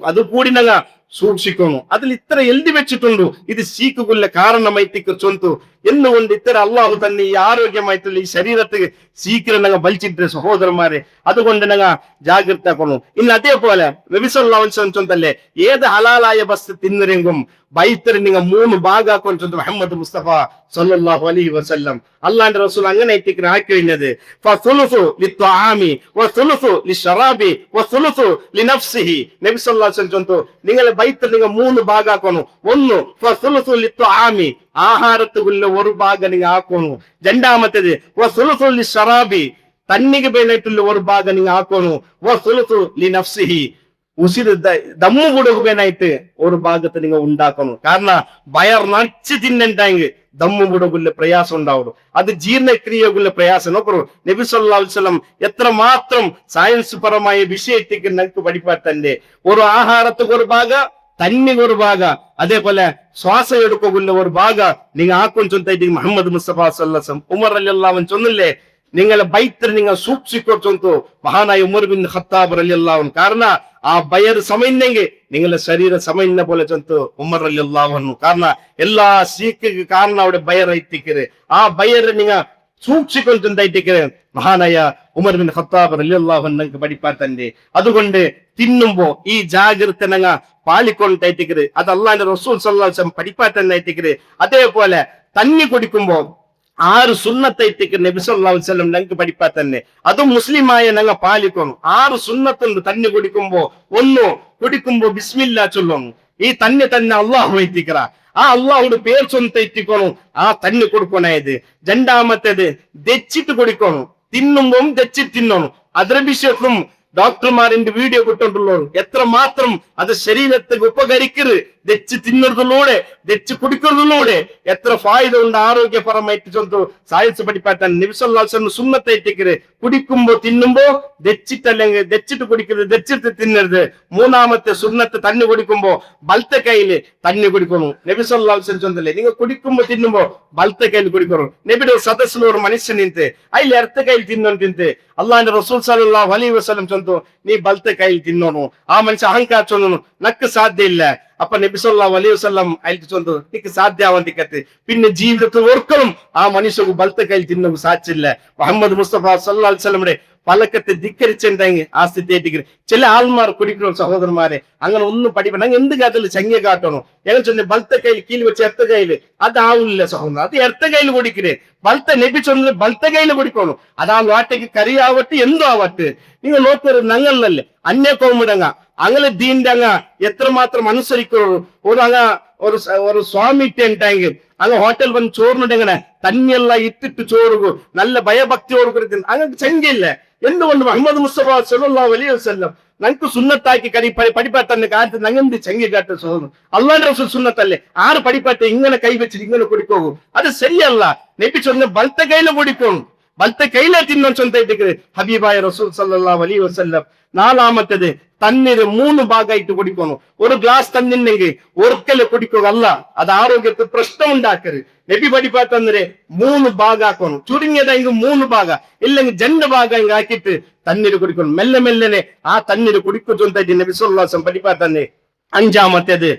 അത് കൂടി ഞങ്ങൾ സൂക്ഷിക്കുന്നു അതിൽ ഇത്ര എഴുതി വെച്ചിട്ടുണ്ടു ഇത് സീക്കുള്ള കാരണമായിട്ടിക്ക് ചൊന്തു എന്നുകൊണ്ട് ഇത്ര അള്ളാഹു തന്നെ ഈ ആരോഗ്യമായിട്ടുള്ള ഈ ശരീരത്തിൽ സീക്കിരം ഞങ്ങൾ വലിച്ചിട്ട് സഹോദരന്മാരെ അതുകൊണ്ട് ഞങ്ങൾ ജാഗ്രത ആക്കണം ഇന്ന് അതേപോലെ നബി സല്ലല്ലാഹു അലൈഹി വസല്ലം ചൊന്തല്ലേ ഏത് ഹലാലായ വസ്തു തിന്നിരെങ്കും ബൈത്തറി നിങ്ങൾ 3 ഭാഗാക്കാൻ ചൊന്തു മുഹമ്മദ് മുസ്തഫ സല്ലല്ലാഹു അലൈഹി വസല്ലം അള്ളാന്റെ റസൂൽ അങ്ങനെ എത്തിക്കുന്ന ആക്കി കഴിഞ്ഞത് ഫസുലുസു ലിത്വാമി വസുലുസു ലിശറാബി വസുലുസു ലിനഫ്സിഹി നബി സല്ലല്ലാഹു അലൈഹി വസല്ലം ചൊന്തു നിങ്ങളെ ബൈത്തറി നിങ്ങൾ 3 ഭാഗാക്കണം ഒന്ന് ഫസുലുസു ലിത്വാമി ആഹാരത്തുള്ള ഒരു ഭാഗം നിങ്ങൾ ആക്കണം രണ്ടാമത്തേത് വസുലുസു ലിശറാബി തന്നിക്ക് വേണ്ടിയിട്ടുള്ള ഒരു ഭാഗം നിങ്ങൾ ആക്കണം വസുലുസു ലിനഫ്സിഹി ഉസിര് ദമ്മു കൊടുക്കുവാനായിട്ട് ഒരു ഭാഗത്ത് നിങ്ങൾ ഉണ്ടാക്കണം കാരണം വയർ നടിച്ച് തിന്നണ്ടെങ്കിൽ ദമ്മു കൊടുക്കുള്ള പ്രയാസം ഉണ്ടാവും അത് ജീർണക്രിയക്കുള്ള പ്രയാസം നോക്കൂ നബി സല്ലല്ലാഹു അലൈഹി വസല്ലം എത്ര മാത്രം സയൻസ് പരമായ വിഷയത്തേക്ക് ഞങ്ങൾക്ക് പഠിപ്പാട്ടല്ലേ ഒരു ആഹാരத்துக்கு ഒരു ഭാഗം തന്നിക്ക് ഒരു ഭാഗം അതേപോലെ ശ്വാസം എടുക്കുള്ള ഒരു ഭാഗം നിങ്ങൾ ആക്കും ചൊന്നായിട്ട് മുഹമ്മദ് മുസ്തഫ സല്ലല്ലാഹു അലൈഹി വസല്ലം ഉമർ റളിയല്ലാഹു അൻഹു ചൊന്നില്ലേ നിങ്ങളെ ബൈത്തർ നിങ്ങൾ സൂക്ഷിക്കോ ചൊന്തു മഹാനായ ഉമർ ബിൻ ഖത്താബ് റളിയല്ലാഹു അൻഹു കാരണം ആ ബയർ സമയുന്നെങ്കിൽ നിങ്ങളുടെ ശരീരം സമയുന്ന പോലെ ചൊന്തു ഉമർ റളിയല്ലാഹു അൻഹു കാരണം എല്ലാ സീക്ക് കാരണം അവിടെ ബയർ എത്തിക്കരുത് ആ ബയർ നിങ്ങൾ സൂക്ഷിക്കൊണ്ടായിട്ടിക്കരുത് മഹാനായ ഉമർ ബിൻ ഖത്താബ് റളിയല്ലാഹു അൻഹു പഠിപ്പാത്തന്റെ അതുകൊണ്ട് തിന്നുമ്പോ ഈ ജാഗ്രത ഞങ്ങൾ പാലിക്കൊണ്ടായിട്ടിക്കരുത് അത് അള്ളാന്റെ റസൂൽ സല്ലല്ലാഹു അലൈഹി വസല്ലം പഠിപ്പാത്തന്നായിട്ടിക്കരുത് അതേപോലെ തന്നി കുടിക്കുമ്പോ 6 സുന്നത്തൈത്തിക്ക് നബി സല്ലല്ലാഹു അലൈഹി വസല്ലം ഞങ്ങൾക്ക് പഠിപ്പാ തന്നെ അതും മുസ്ലിമായ ഞങ്ങൾ പാലിക്കണം 6 സുന്നത്തുണ്ട് തന്നി കുടിക്കുമ്പോ ഒന്ന് കുടിക്കുമ്പോ ബിസ്മില്ലാ ചൊല്ലണം ഈ തന്നെ അള്ളാഹു എത്തിക്കറ ആ അള്ളാഹുടെ പേര് ചൊന്ന എത്തിക്കണം ആ തന്നി കൊടുക്കണത് രണ്ടാമത്തേത് ദച്ചിട്ട് കുടിക്കണം തിന്നുമ്പോ ദച്ചിട്ട് തിന്നണം അതിന്റെ വിഷയത്തിലും ഡോക്ടർമാരിന്റെ വീഡിയോ കിട്ടുണ്ടല്ലോ എത്ര മാത്രം അത് ശരീരത്തെ ഉപകരിക്കരുത് ദച്ച് തിന്നുന്നതിലൂടെ ദച്ച് കുടിക്കുന്നതിലൂടെ എത്ര ഫായിദ ഉണ്ട് ആരോഗ്യപരമായിട്ട് ചൊന്തു സയൻസ് പഠിപ്പാറ്റാൻ നബി സല്ലല്ലാഹു അലൈഹി വസല്ലം സുന്നത്ത് എത്തിക്കരുത് കുടിക്കുമ്പോ തിന്നുമ്പോ ദച്ചിട്ടല്ലെങ്കിൽ ദച്ചിട്ട് കുടിക്കരുത് ദച്ചിട്ട് തിന്നരുത് മൂന്നാമത്തെ സുന്നത്ത് തന്നു കുടിക്കുമ്പോ ബലത്തെ കയ്യില് തന്നു കുടിക്കണം നബി സല്ലല്ലാഹു അലൈഹി വസല്ലം ചൊന്നല്ലേ നിങ്ങൾ കുടിക്കുമ്പോ തിന്നുമ്പോ ബലത്തെ കയ്യിൽ കുടിക്കണം നബിയുടെ സദസ്സിൽ ഒരു മനുഷ്യൻ നിന്ത് അതിൽ ഇടത്തെ കയ്യിൽ തിന്നോണ്ടിന്ത് അള്ളാന്റെ റസൂൽ സല്ലല്ലാഹു അലൈഹി വസല്ലം ചൊന്നു നീ ബലത്തെ കയ്യിൽ തിന്നോണു ആ മനുഷ്യ അഹങ്കാര ചൊന്നു നക്ക് സാധ്യ ಇಲ್ಲ അപ്പൊ നബി സല്ലല്ലാഹു അലൈഹി വസല്ലം അയാൾക്ക് ചൊന്നു നിനക്ക് സാധ്യാവാണ്ടിക്കത്ത് പിന്നെ ജീവിതത്തിൽ ഒരിക്കലും ആ മനുഷ്യക്ക് ബലത്തെ കയ്യിൽ തിന്നു സാധിച്ചില്ല. മുഹമ്മദ് മുസ്തഫ സല്ലല്ലാഹു അലൈഹി വസല്ലമയുടെ പലക്കത്തെ ധിക്കരിച്ചിട്ടുണ്ടെങ്കിൽ ആ സ്ഥിതിയായിട്ട് ചില ആൾമാർ കുടിക്കണം സഹോദരന്മാരെ. അങ്ങനെ ഒന്നും പഠിക്കണം. എന്ത് കാര്യത്തിൽ ചങ്ങിയ കാട്ടണോ ഞങ്ങൾ ചൊന്നെ ബലത്തെ കയ്യിൽ കീഴ് വെച്ച് എർത്ത കയ്യില് അതാവില്ല സഹോദരൻ. അത് എർത്ത കയ്യിൽ കുടിക്കണേ ബലത്തെ നബി ചൊന്നത് ബലത്തെ കയ്യിൽ കുടിക്കണോ. അതാ വാട്ടയ്ക്ക് കറിയാവട്ടെ എന്തോ ആവട്ടെ. നിങ്ങൾ നോക്കരുത് ഞങ്ങളിലല്ലേ അന്യ കോമിടങ്ങ അങ്ങനെ ദീന്റെ അങ്ങ എത്രമാത്രം അനുസരിക്കുള്ളൂ. ഒരു സ്വാമി ഉണ്ടായെങ്കിൽ അങ്ങ് ഹോട്ടൽ വന്ന് ചോറിനുണ്ടെങ്ങനെ തന്നെയെല്ലാം ഇട്ടിട്ട് ചോറുകു നല്ല ഭയഭക്തിയോട് കൊടുക്കുന്നു. അങ്ങനെ ചങ്കില്ല. എന്തുകൊണ്ട് മുഹമ്മദ് മുസ്തഫ സല്ലല്ലാഹു അലൈഹി വസല്ലം ഞങ്ങൾക്ക് സുന്നത്താക്കി പഠിപ്പാട്ടെ കാര്യത്തിൽ ഞങ്ങൾ ചങ്ങി കാട്ട് സോന്നു. അള്ളാന്റെ റസൂൽ സുന്നത്തല്ലേ. ആറ് പഠിപ്പാട്ടെ ഇങ്ങനെ കൈവച്ചിട്ട് ഇങ്ങനെ കുടിക്കോകൂ. അത് ശരിയല്ല. നബി ചൊന്ന ബലത്തെ കയ്യില് കുടിക്കും. ബലത്തെ കയ്യിലെ തിന്നോ ചൊന്തയിട്ട് ഹബീബായ റസൂൽ സല്ലല്ലാഹു അലൈഹി വസല്ലം. നാലാമത്തേത് തണ്ണീര് 3 ഭാഗമായിട്ട് കുടിക്കണം. ഒരു ഗ്ലാസ് തന്നിണ്ടെങ്കിൽ ഒരിക്കല് കുടിക്കുക അല്ല. അത് ആരോഗ്യത്തിൽ പ്രശ്നം ഉണ്ടാക്കരുത്. നബി പഠിപ്പാത്തന്നേരെ 3 ഭാഗമാക്കണം. ചുരുങ്ങിയതെങ്കിൽ 3 ഭാഗം ഇല്ലെങ്കിൽ 2 ഭാഗം ആക്കിയിട്ട് തണ്ണീര് കുടിക്കണം. മെല്ലെ മെല്ലനെ ആ തണ്ണീര് കുടിക്കുന്നുണ്ടായിട്ട് നബി സല്ലല്ലാഹു അലൈഹി വസല്ലം പഠിപ്പാത്തന്നെ. അഞ്ചാമത്തേത്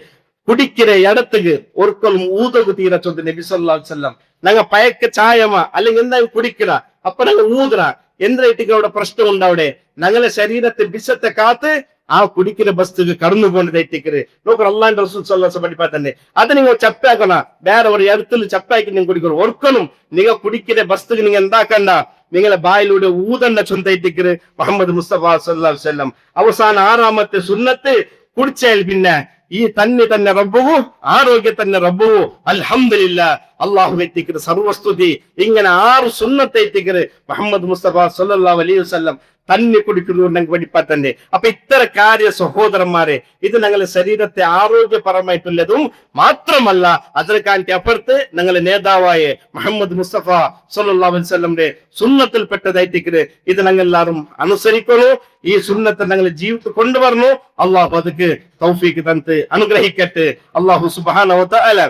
കുടിക്കിற இடத்துக்கு ஒருக்கலும் ஊதகு தீர சொந்த நபி ஸல்லல்லாஹு அலைஹி வஸல்லம். நாங்க பயக்க சாயமா അല്ലെങ്കിൽ എന്താ കുടിക്കറാ അപ്പൊ ഞങ്ങൾ ഊതറാ എന്തിനായിട്ട് അവിടെ പ്രശ്നം ഉണ്ടാവിടെ. ഞങ്ങളെ ശരീരത്തെ ബിസത്തെ കാത്ത് ആ കുടിക്കുന്ന ബസ്തുക്ക് കടന്നു പോകേണ്ടതായിട്ട് നോക്കണം. അള്ളാന്റെ റസൂൽ സല്ലല്ലാഹു അലൈഹി വസല്ലം പഠിപ്പാത്തന്നെ. അത് നിങ്ങൾ ചപ്പാക്കണ വേറെ ഒരു ഇടത്തിൽ ചപ്പാക്കി നിങ്ങൾ കുടിക്കണം. ഒർക്കലും നിങ്ങൾ കുടിക്കുന്ന ബസ്തുക്ക് നിങ്ങൾ എന്താക്കണ്ട. നിങ്ങളെ ബായിലൂടെ ഊതണ്ട ചൊന്തയിട്ടിക്കര് മുഹമ്മദ് മുസ്തഫ സല്ലല്ലാഹു അലൈഹി വസല്ലം. അവസാന ആറാമത്തെ സുന്നത്ത് കുടിച്ചാൽ പിന്നെ ഈ തന്നെ റബ്ബുവു ആരോഗ്യ തന്നെ റബ്ബുവു അൽഹംദുലില്ലാഹ് അള്ളാഹു എത്തിക്കര് സർവസ്തുതി. ഇങ്ങനെ 6 സുന്നത്തെ എത്തിക്കര് മുഹമ്മദ് മുസ്തഫ സല്ലല്ലാഹു അലൈഹി വസല്ലം തന്നെ കുടിക്കുന്നുണ്ടെങ്കിൽ പഠിപ്പാത്തന്നെ. അപ്പൊ ഇത്തര കാര്യ സഹോദരന്മാരെ ഇത് ഞങ്ങളുടെ ശരീരത്തെ ആരോഗ്യപരമായിട്ടുള്ളതും മാത്രമല്ല അതിനെക്കാട്ടി അപ്പുറത്ത് ഞങ്ങളുടെ നേതാവായ മുഹമ്മദ് മുസ്തഫ സല്ലല്ലാഹു അലൈഹി വസല്ലമിന്റെ സുന്നത്തിൽപ്പെട്ടതായിട്ട് ഇത് ഞങ്ങൾ എല്ലാവരും അനുസരിക്കണു. ഈ സുന്നത്തെ ഞങ്ങളുടെ ജീവിതത്തിൽ കൊണ്ടുവരണു. അള്ളാഹു അതുക്ക് തൗഫീക്ക് തന്ന് അനുഗ്രഹിക്കട്ടെ. അള്ളാഹു സുബ്ഹാനഹു വ തആല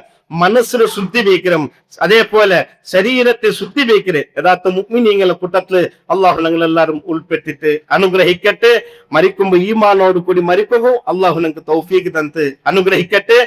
മനസ്സിനെ ശുദ്ധി വയ്ക്കണം. അതേപോലെ ശരീരത്തെ ശുദ്ധി വയ്ക്കര് യഥാർത്ഥ മുഅ്മിനീങ്ങളുടെ കൂട്ടത്തില് അള്ളാഹു ഞങ്ങൾ എല്ലാവരും ഉൾപ്പെട്ടിട്ട് അനുഗ്രഹിക്കട്ടെ. മരിക്കുമ്പോ ഈമാനോട് കൂടി മരിക്കുകയോ അള്ളാഹു ഞങ്ങൾക്ക് തൗഫീക്ക് തന്ന് അനുഗ്രഹിക്കട്ടെ.